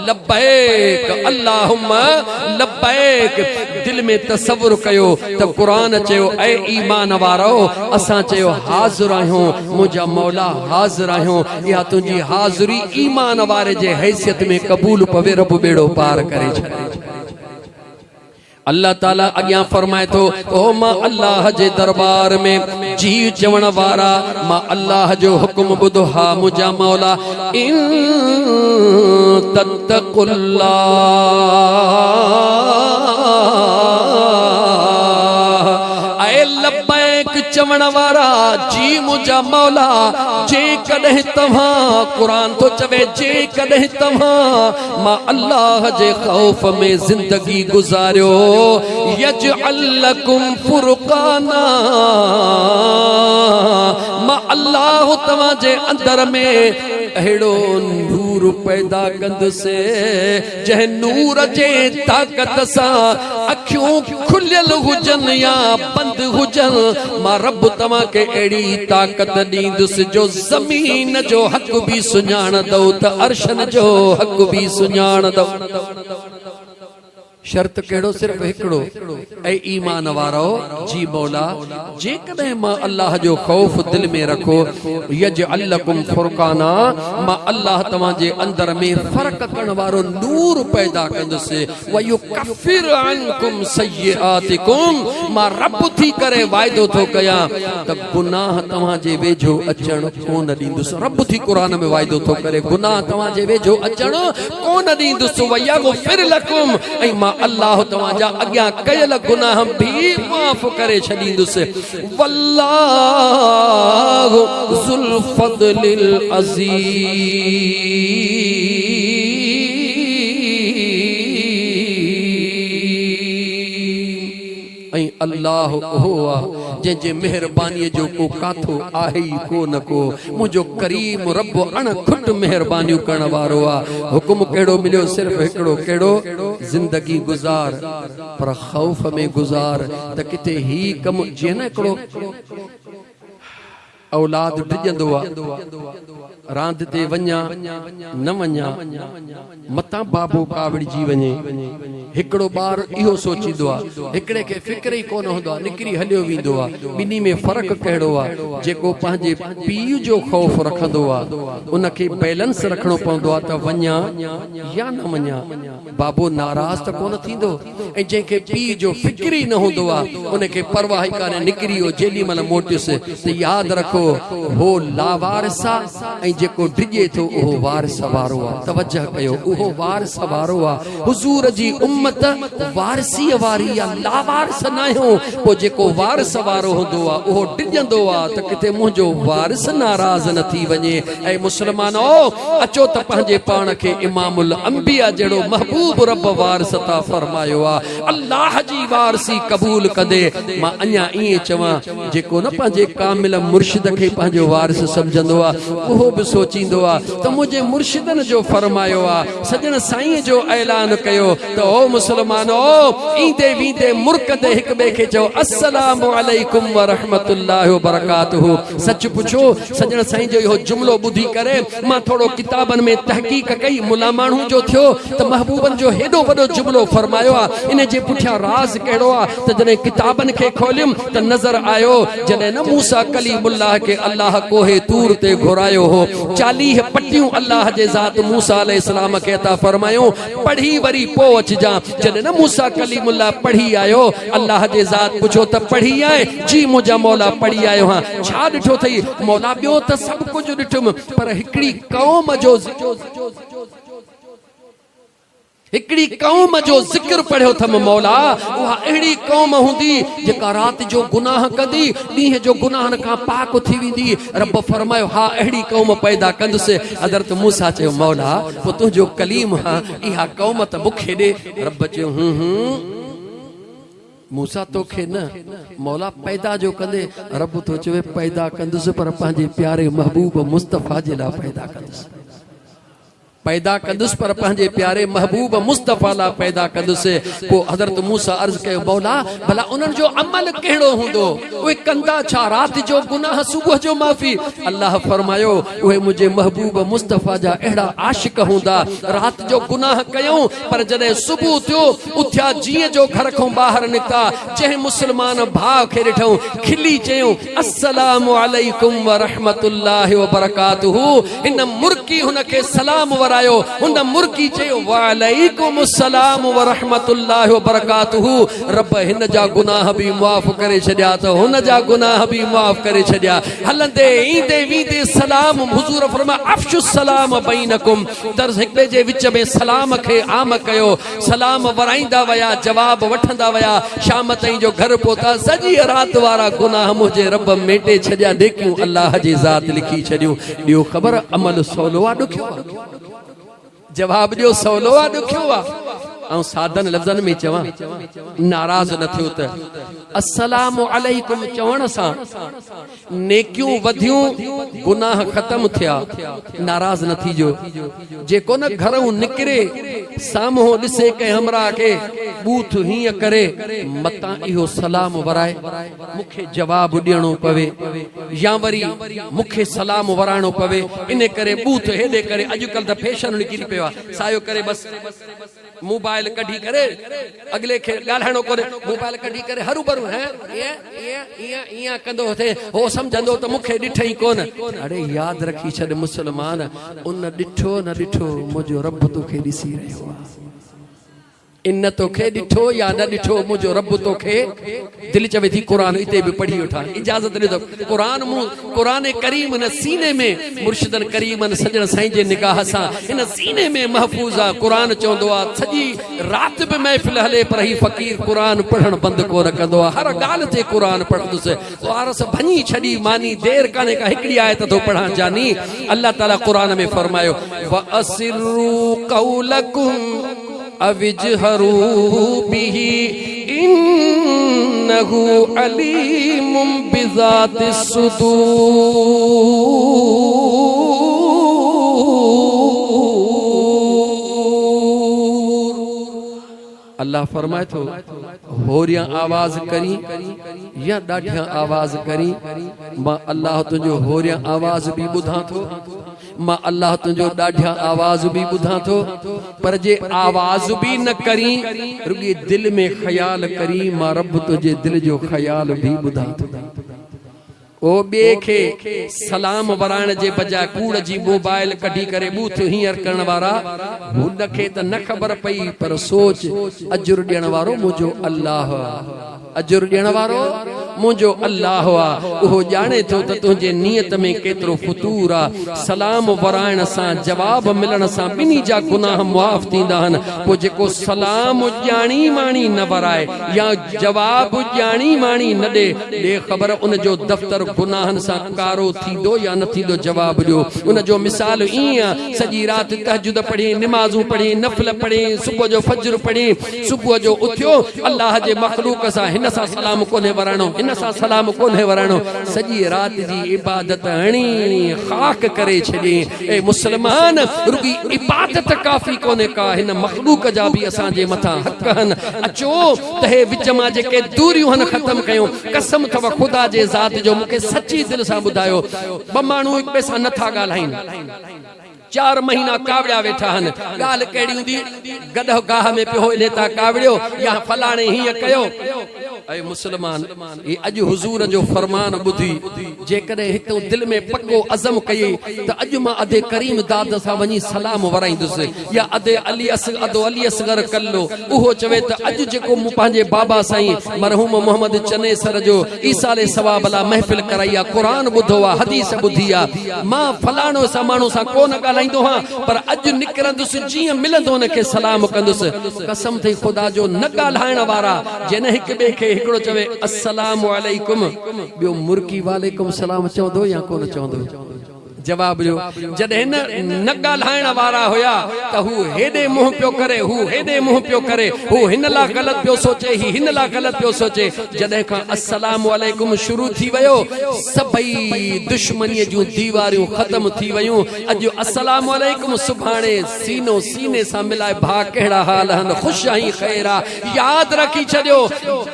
लब्बैक अल्लाहुम्मा लब्बैक दिल में तसव्वुर कयो त कुरान चयो ए ईमान वारो असां चयो हाज़िर आहियूं मुझा मौला हाज़िर आहियूं या तुंहिंजी हाज़िरी ईमान वारे जे हैसियत में कबूल पवे रब बेड़ो पार करे छॾे अल्लाह ताला अग्यां फरमाए तो ओ मां अल्लाह जे दरबार में जी चवण वारा मां अल्लाह जो हुक्म बुधो हा मुझा मौला इन तत्तकुल्लाह ए लब्बैक चव चवण वारा जी मुझा मौला जे कदे तव्हां कुरान तो चवे जे कदे तव्हां मां अल्लाह जे खौफ में जिंदगी गुजारियो यजअल लकुम फुरकाना मां अल्लाह तव्हां जे अंदर में अहिड़ो नूर पैदा कंदुसि जंहिं नूर जे ताक़त सां अखियूं खुलियल हुजनि या बंद हुजनि मां रब तव्हां खे अहिड़ी ताक़त ॾींदुसि जो ज़मीन जो हक़ बि सुञाणंदो त अर्शन जो हक़ बि सुञाणंदो। शर्त केड़ो सिर्फ हिकड़ो ऐ ईमान वारो जी मौला जे कदे मां अल्लाह जो खौफ दिल में रखो यजअल लकुम फुरकाना मां अल्लाह तव्हां जे अंदर में फर्क करण वारो नूर पैदा कंदुसि व युकफिर अनकुम सय्यातिकुम मां रब थी करे वायदो थो कयां त गुनाह तव्हां जे वेझो अचण कोन ॾींदुसि। रब थी कुरान में वायदो थो करे गुनाह तव्हां जे वेझो अचण कोन ॾींदुसि व यगफिर लकुम ऐं अल्लाह तव्हांजा अॻियां कयल गुनाह भी माफ़ करे छॾींदुसि। वल्लाहु ज़ुल फ़ज़लिल अज़ीम ऐं अल्लाह ओहो जंहिंजे मेहरबानी जो को काथो आहे ई को न को मुंहिंजो करीम रब अण खुट मेहरबानियूं करण वारो आहे। हुकुम कहिड़ो मिलियो सिर्फ हिकिड़ो कहिड़ो जिंदगी गुज़ार पर खौफ में गुज़ार त किथे ही कम जीअं न हिकिड़ो औलाद डिॼंदो आहे रांदि ते वञा न वञा मतां बाबो कावड़जी वञे हिकिड़ो ॿार इहो सोचींदो आहे हिकिड़े खे फिक्र ई कोन हूंदो आहे निकिरी हलियो वेंदो आहे। ॿिन्ही में फ़र्क़ु कहिड़ो आहे जेको पंहिंजे पीउ जो ख़ौफ़ रखंदो आहे उनखे बैलेंस रखणो पवंदो आहे त वञा या न वञा बाबो नाराज़ त कोन थींदो ऐं जंहिंखे पीउ जो फिक्र ई न हूंदो आहे उनखे परवाह ई कान्हे निकिरी वियो जेॾी महिल मोटियुसि त यादि रखो हो लावारिस आहे ऐं जेको डिॼे थो उहो वारिस वारो आहे। तवजह कयो उहो वारिस वारो आहे। हुज़ूर जी उम्मत वारिसीअ वारी आहे लावारिस न आहियूं। पोइ जेको वारिस वारो हूंदो आहे उहो डिॼंदो आहे त किथे मुंहिंजो वारिस नाराज़ न थी वञे। ऐं मुस्लमानो अचो त पंहिंजे पाण खे इमामुल अंबिया जहिड़ो महबूब रब वारिस था फरमायो आहे। अल्लाह जी वारसी क़बूल कंदे मां अञा ईअं चवां जेको न पंहिंजे कामिल मुर्शिद खे पंहिंजो वारिस सम्झंदो आहे उहो बि सोचींदो आहे त मुंहिंजे मुर्शिदनि जो फरमायो आहे सजण साईं जो ऐलान कयो त ओ मुस्लमानो ईंदे वींदे मुल्क ते हिक ॿिए खे चओ अस्सलामु अलैकुम व रहमतुल्लाहि व बरकातहू। सच पुछो सजण साईं जो इहो जुमिलो ॿुधी करे मां थोरो किताबनि में तहक़ीक़ कई मुला माण्हू जो थियो त महबूबनि जो हेॾो वॾो जुमिलो फरमायो आहे इन जे पुठियां राज़ कहिड़ो आहे त जॾहिं किताबनि खे खोलियुमि त नज़र आयो जॾहिं न मूसा कलीमुल्लाह के अल्लाह कोहे तूर ते घुरायो हो 40 पट्टियूं अल्लाह जे ज़ात मूसा अलैहिस्सलाम खे अता फरमायो पढ़ी वरी पो अचजा। जॾहिं न मूसा कलीमुल्लाह पढ़ी आयो अल्लाह जे ज़ात पुछो त पढ़ी आए जी मुंहिंजा मौला पढ़ी आयो हां छा ॾिठो अथई मौला ॿियो त सभु कुझु ॾिठुमि पर हिकिड़ी क़ौम जो हिकिड़ी क़ौम जो ज़िक्र पढ़ियो थम मौला उहा अहिड़ी क़ौम हूंदी जेका राति जो गुनाह कंदी ॾींहं जो गुनाहनि खां पाक थी वेंदी। रब फरमायो हा अहिड़ी क़ौम पैदा कंदुसि। हज़रत मूसा चयो मौला पोइ तुंहिंजो कलीम हा इहा क़ौम त मूंखे ॾे। रब चयो मूसा तोखे न मौला पैदा जो कंदे रब तो चवे पैदा कंदुसि पर पंहिंजे प्यारे महबूब मुस्तफ़ा जे लाइ पैदा कंदुसि पैदा कंदुसि पर पंहिंजे प्यारे महबूब मुस्तफ़ा लाइ पैदा कंदुसि। पोइ हज़रत मूसा अर्ज़ कयो मौला भला उन्हनि जो अमल कहिड़ो हूंदो उहे कंदा छा राति जो गुनाह सुबुह जो माफ़ी। अल्लाह फरमायो उहे मुंहिंजे महबूब मुस्तफ़ा जा अहिड़ा आशिक हूंदा राति जो गुनाह कयूं पर जॾहिं सुबुह थियो उथिया जीअं जो घर खां ॿाहिरि निकिता जंहिं मुस्लमान भाउ खे ॾिठूं खिली चयूं अस्सलामु अलैकुम व रहमतुल्लाहि व बरकातहू। इन मुर्की हुनखे सलाम बुलायो हुन मुर्गी चयो वालेकुम अस्सलाम व रहमतुल्लाहि व बरकातुहू रब हिन जा गुनाह भी माफ करे छड्या त हुन जा गुनाह भी माफ करे छड्या हलंदे ईंदे वींदे सलाम हुजूर फरमा अफशु सलाम बैनकुम दर हिकड़े जे विच में सलाम खे आम कयो सलाम वराईंदा वया जवाब वठंदा वया शाम ताईं जो घर पहुता सजी रात वारा गुनाह मुझे रब मेटे छड्या देखियो अल्लाह जी ज़ात लिखी छड्यो दियो खबर अमल सवलो आ दुखियो जवाब दियो सवलो आ दुखियो ऐं सादन लफ्ज़न में चवां नाराज न थियो त अस्सलामु अलैकुम चवण सां नेकियूं वधियूं गुनाह ख़त्म थिया नाराज न थीजो जेको न घरों निकिरे साम्हूं ॾिसे कंहिं हमरा खे बूथ हीअं करे मतां इहो सलाम वराए मूंखे जवाब ॾियणो पवे या वरी मूंखे सलाम वराइणो पवे इन करे बूथ हेॾे करे अॼुकल्ह त फैशन निकिरी पियो आहे सायो करे बस मोबाइल कढी करे अगले खे ॻाल्हाइणो कोन्हे मोबाइल कढी करे हरू भरू है इया कंदो थे हो समझंदो त मूंखे ॾिठई कोन अरे यादि रखी छॾ मुसलमान उन ॾिठो न ॾिठो मुंहिंजो रब तोखे ॾिसी रहियो आहे इन तोखे ॾिठो या न ॾिठो मुंहिंजो रब तोखे दिलि चवे थी क़ुरान इते बि पढ़ी वठां इजाज़त ॾियो क़ुरान करीम न सीने में मुर्शिदन करीमन सजण साईं जे निगाह सां इन सीने में महफूज़ आहे क़ुरान चवंदो आहे सॼी राति बि महफ़िल हले पर ही फ़क़ीर क़ुरान पढ़ण बंदि कोन कंदो आहे हर ॻाल्हि ते क़ुरान पढ़ंदुसि वारस भञी छॾी मानी देर कान्हे का हिकिड़ी आयत थो पढ़ां जानी अल्लाह ताला क़ुरान में फरमायो व असिरु क़ौलकुम अविजहरू बिही इन्नहु अलीमुम बिज़ातिस सुदूर अल्लाह फरमाए थो होरियां आवाज करी या ॾाढियां आवाज करी मां अल्लाह तुंहिंजो होरियां आवाज भी ॿुधां थो मां अल्लाह तुंहिंजो ॾाढियां आवाज भी ॿुधां थो पर जे आवाज भी न करी रुॻी दिल में ख़्याल करी मां रब तुंहिंजे दिल जो ख़्याल भी ॿुधां थो ओ बे खे सलाम वराइण जे बजाय कूड़ जी मोबाइल कढी करे बूथ हींअर करण वारा हुन खे त न ख़बर पई पर सोच अजुर ॾियण वारो मुंहिंजो अल्लाह अजुर ॾियण वारो मुंहिंजो अल्लाह आहे उहो ॼाणे थो त तुंहिंजे नियत में केतिरो फुतूर आहे सलाम वराइण सां जवाब मिलण सां ॿिन्ही जा गुनाह मुआफ़ थींदा आहिनि पोइ जेको सलाम ॼाणी माणी न वराए या जवाब ॼाणी माणी न ॾे ख़बर उन जो दफ़्तर गुनाहनि सां कारो थींदो या न थींदो जवाब ॾियो उन जो मिसाल ईअं आहे सॼी राति तहजुद पढ़ी निमाज़ूं पढ़ी नफ़िल पढ़ी सुबुह जो फज्र पढ़ी सुबुह जो उथियो अल्लाह जे मख़लूक सां हिन सां सलाम कोन्हे वराइणो हिन सां सलाम कोन्हे वराइणो सॼी राति जी इबादत हणी ख़ाक करे छॾी ए मुस्लमान रुॻी इबादत काफ़ी कोन्हे का हिन मख़लूक जा बि असांजे मथां हक़ आहिनि अचो त हे विच मां जेके दूरियूं आहिनि ख़तमु कयूं कसम अथव ख़ुदा जे ज़ात जो मूंखे सची दिलि सां ॿुधायो ॿ माण्हू हिक ॿिए सां नथा ॻाल्हाइनि 4 महीना कावड़िया वेठा आहिनि ॻाल्हि कहिड़ी हूंदी गॾह गाह में पियो हिन था कावड़ियो या फलाणे हीअं कयो ऐं मुस्लमान ये अॼु हुज़ूर जो फरमान ॿुधी जेकॾहिं हिकु दिलि में पको अज़म कई त अॼु मां अदे करीम दाद सां वञी सलाम वराईंदुसि या अदे अली असगर कल्लो उहो चवे त अॼु जेको मूं पंहिंजे बाबा साईं मरहूम मोहम्मद चनेसर जो ईसाले सवाब ला महफ़िल कराई आहे क़ुरान ॿुधो आहे हदीस ॿुधी आहे मां फलाणो सां माण्हू सां कोन ॻाल्हाईंदो आहियां पर अॼु निकिरंदुसि जीअं मिलंदो हुनखे सलाम कंदुसि कसम थई ख़ुदा जो न ॻाल्हाइण वारा जन हिक ॿिए खे हिकिड़ो चवे अस्सलाम वालेकुम ॿियो मुर्गी वालेकुम सलाम चवंदो या कोन चवंदो जवाब ॾियो जॾहिं न ॻाल्हाइण वारा हुया त हू हेॾे मुंहुं पियो करे हू हेॾे मुंहुं पियो करे हू हिन लाइ ग़लति पियो सोचे ही हिन लाइ ग़लति पियो सोचे जॾहिं खां अस्सलाम वालेकुम शुरू थी वियो सभई दुश्मनीअ जूं दीवारियूं ख़त्म थी वयूं अॼु अस्सलाम वालेकुम सुभाणे सीनो सीने सां मिलाए भाउ कहिड़ा हाल आहिनि ख़ुशि आहीं ख़ैर आहे यादि रखी छॾियो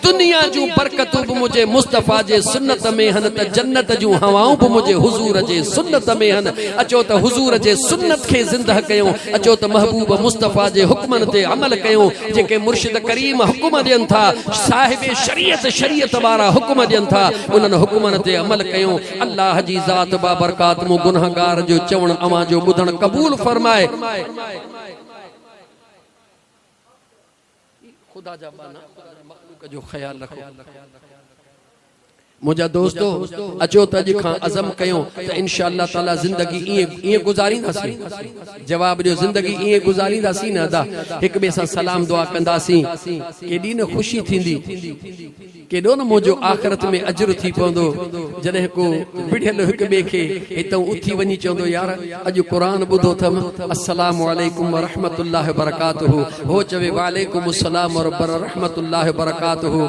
दुनिया जूं बरकतूं बि मुंहिंजे मुस्तफ़ा जे सुन्नत में आहिनि त जन्नत जूं हवाऊं बि मुंहिंजे हुज़ूर जे सुन्नत में हन अचो त हुजूर जे सुन्नत खे ज़िंदह कयूं अचो त महबूब मुस्तफ़ा जे हुक्मन ते अमल कयूं जेके मुर्शिद करीम हुक्म ॾियनि था साहिब शरीयत वारा हुक्म ॾियनि था उन्हनि हुक्मन ते अमल कयूं अल्लाह जी ज़ात बाबरकात मु गुनहगार जो चवण अवां जो ॿुधण क़बूल फरमाए खुदा जा बाना मखलूक जो ख्याल रखो मुझा दोस्तों अचो त अॼु खां अज़म कयूं त इंशाअल्लाह ताला ज़िंदगी ईअं गुज़ारींदासीं जवाब ॾियो ज़िंदगी ईअं गुज़ारींदासीं न अदा हिक ॿिए सां सलाम दुआ कंदासीं केॾी न ख़ुशी थींदी केॾो न मुंहिंजो आख़िरत में अजर थी पवंदो जॾहिं को विढ़ियल हिक ॿिए खे हितां उथी वञी चवंदो यार अॼु क़ुरान ॿुधो अथमि अस्सलामु अलैकुम व रहमतुल्लाहि व बरकातुहू हो चवे वालेकुम अस्सलाम व रहमतुल्लाहि व बरकातुहू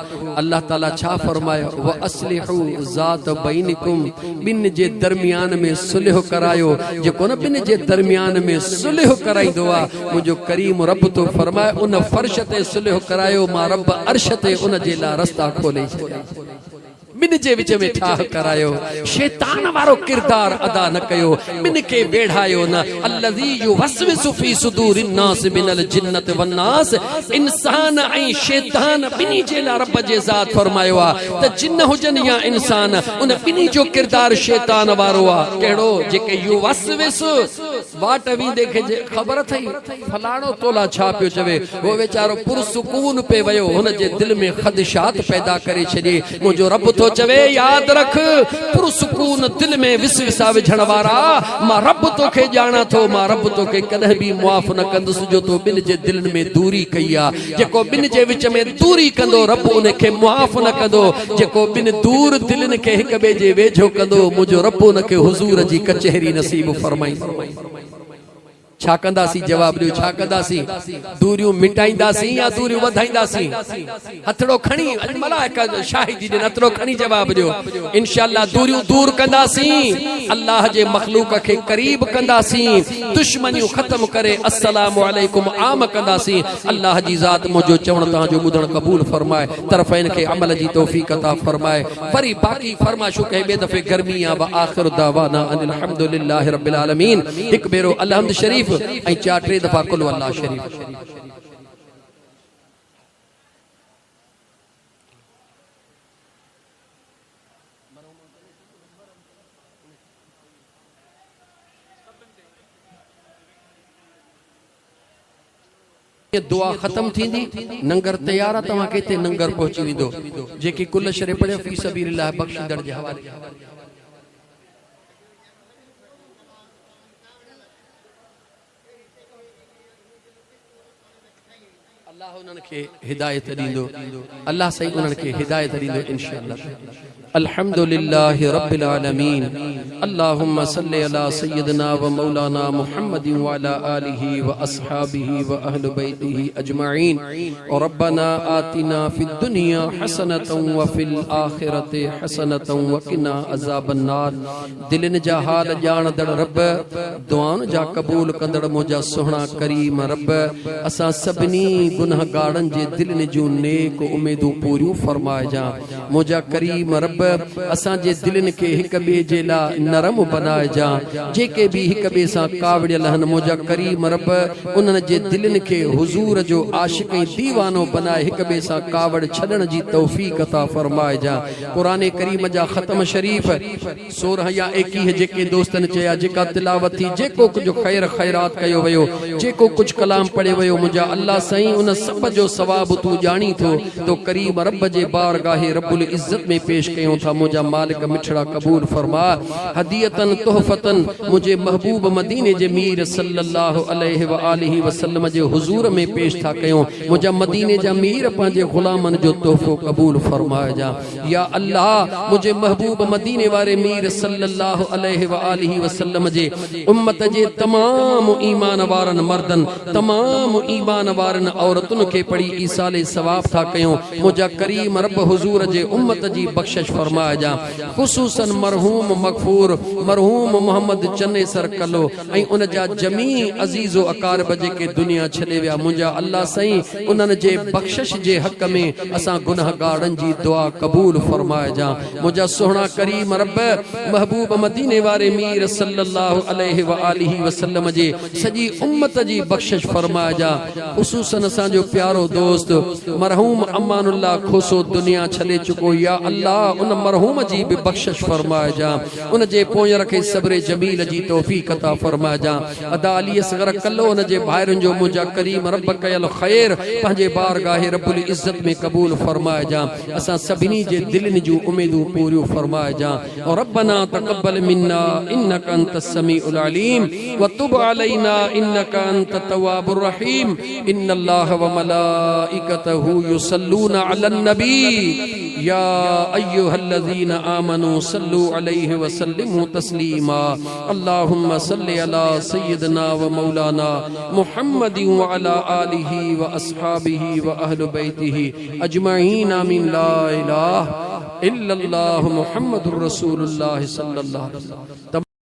अल्लाह ताला छा फरमायो व अस्लिहू ज़ात बैनिकुम ॿिन जे दरमियान में सुलह करायो जेको न ॿिन जे दरमियान में सुलह कराईंदो आहे मुंहिंजो करीम रब तो फरमाए उन फर्श ते सुलह करायो मां रब अर्श ते उन जे लाइ रस्ता बिन जे विच में ठाह करायो शैतान वारो किरदार अदा न कयो बिन के बेढ़ायो न अल्लज़ी युवस्विसु फी सुदूरिन नास मिनल जिन्नत वन नास इंसान ऐं शैतान बिनी जे ला रब जे ज़ात फरमायो आ त जिन्न हुजन या इंसान उन बिनी जो किरदार शैतान वारो आ केड़ो जेके युवस्विसु वाट वी देखे जे खबर थई फलाणो तोला छा पियो चवे वो बेचारो पुरसुकून पे वयो हुन जे दिल में खदशात पैदा करे छॾे मुंहिंजो रब तो चवे याद रख पुरसुकून दिल में विसविसा विझण वारा मां रब तोखे ॼाणा थो मां रब तोखे कॾहिं बि मुआफ़ न कंदुसि जो तो ॿिन जे दिलनि में दूरी कई आहे जेको ॿिन जे विच में दूरी कंदो रब उन खे मुआफ़ न कंदो जेको ॿिन दूर दिलनि खे हिक ॿिए जे वेझो कंदो मुंहिंजो रब उन खे हुज़ूर जी कचहरी नसीब फरमाईंदो छा कंदासीं जवाब ॾियो छा कंदासीं दूरियूं मिटाईंदासीं या दूरियूं वधाईंदासीं हथड़ो खणी मलाइका शाहिदी ॾिन हथड़ो खणी जवाब ॾियो इंशाअल्लाह दूरियूं दूर कंदासीं अल्लाह जे मखलूक खे करीब कंदासीं दुश्मनियूं ख़त्म करे अस्सलामु अलैकुम आम कंदासीं अल्लाह जी ज़ात मुंहिंजो चवण तव्हांजो ॿुधण क़बूल फरमाए तरफ़ैन खे अमल जी तौफ़ीक़ अता फरमाए वरी बाक़ी फरमाइशूं कई ॿिए दफ़े गर्मी आहे व आख़िर दावाना अनिल हम्दुलिल्लाहि रब्बिल आलमीन हिकु भेरो अलहम्द शरीफ ऐं चार टे दफ़ा कुल अल्लाह शरीफ दुआ खत्म थींदी नंगर तैयार आहे तव्हां खे हिते नंगर पहुची वेंदो जेके कुल शरे पढ़ियो फी सबीलिल्लाह बख़्शींदड़ जे हवाले अल्लाह उन्हनि खे हिदायत ॾींदो अल्लाह सही उन्हनि खे हिदायत ॾींदो इंशाअल्लाह अल्हम्दुलिल्लाहि रब्बिल आलमीन अल्लाहुम्मा सल्लि अला सय्यिदना व मौलाना मुहम्मदिन व अला आलिहि व अस्हाबिहि व अहलि बैतिहि अजमईन और रब्बना आतिना फिद दुनिया हसनतन व फिल आखिरति हसनतन व किना अज़ाबन नार दिलन जा हाल ॼाणदड़ रब दुआन जा कबूल कंदड़ मुंहिंजा सुहिणा करीम रब असां सभिनी गुनहगारनि जे दिलनि जूं नेक उमेदूं पूरियूं फरमाइजां मुंहिंजा करीम रब असां जे दिलनि खे हिक ॿिए जे लाइ नरम बनाइजां जेके बि हिक ॿिए सां कावड़ियल आहिनि मुंहिंजा करीम रब उन्हनि जे दिलनि खे हुज़ूर जो आशिक़ ऐं दीवानो बनाए हिक ॿिए सां कावड़ छॾण जी तौफ़ीक़ अता फरमाइजां क़ुरान करीम जा ख़त्म शरीफ़ 16 या 21 जेके दोस्तनि चया जेका तिलावत थी जेको कुझु ख़ैर ख़ैरात कयो वियो जेको कुझु कलाम पढ़ियो वियो मुंहिंजा अल्लाह साईं उन सब जो सवाब तू ॼाणी थो तो करीम रब जे बारगाहे रब्बुल इज़्ज़त में पेश कयूं था मुंहिंजा मालिक मिठड़ा कबूल फरमा हदियतन तोहफतन मुझे महबूब मदीने जे मीर सल्लल्लाहु अलैहि व आलिहि वसल्लम जे हुजूर में पेश था कयूं मुझा मदीने जा मीर पंहिंजे गुलामन जो तोहफो कबूल फरमाइजा या अल्लाह मुझे महबूब मदीने वारे मीर सल्लल्लाहु अलैहि व आलिहि वसल्लम जे उम्मत जे तमाम ईमान वारन मर्दन तमाम ईमान वारन और औरतुन के पढ़ी ईसाले सवाब था कयो मुझा करीम रब हुजूर जे उम्मत जी बख्शिश फरमाए जा खुसूसन मरहूम मगफूर मरहूम मोहम्मद चन्ने सर कलो ऐं उन जा जमी अजीजो अकारब जेके दुनिया छॾे विया मुंहिंजा अल्लाह सईं उन्हनि जे बख्शिश जे हक़ में असां गुनहगारनि जी दुआ क़बूल फरमाए जा मुंहिंजा सोहणा करीम रब महबूब मदीने वारे मीर सल्लल्लाहु अलैहि व आलिहि वसल्लम जे सजी उम्मत जी बख्शिश फरमाए जा खुसूसन असांजो प्यारो दोस्त मरहूम अमानुल्लाह खोसो दुनिया छॾे चुको या अल्लाह उन मरहूम जी भी बख्शिश फरमाए जा उन जे पोयं रखे सब्र जमील जी तौफीक अता फरमाए जा अदा अली असगर कल्लो उन जे भाइरनि जो मुंहिंजा करीम रब कयल खैर पंहिंजे बारगाह रब्बुल इज्जत में कबूल फरमाए जा असां सभिनी जे दिलनि जूं उम्मीदूं पूरियूं फरमाए जा और रब्बना तक़ब्बल मिन्ना इन्नका अंतस समीउल अलीम व तुब अलैना इन्नका अंतत तव्वाबुर रहीम इन्नल्लाह व मलाइकतहु युसल्लूना अलन नबी या अय्युहल्लज़ीना आमनू सल्लू अलैहि व सल्लिमू तस्लीमा अल्लाहुम्मा सल्लि अला सय्यिदना व मौलाना मुहम्मदिन व अला आलिहि व अस्हाबिहि व अहलि बैतिहि अजमईन आमीन ला इलाहा इल्लल्लाहु मुहम्मदुर रसूलुल्लाह सल्लल्लाहु अलैहि वसल्लम।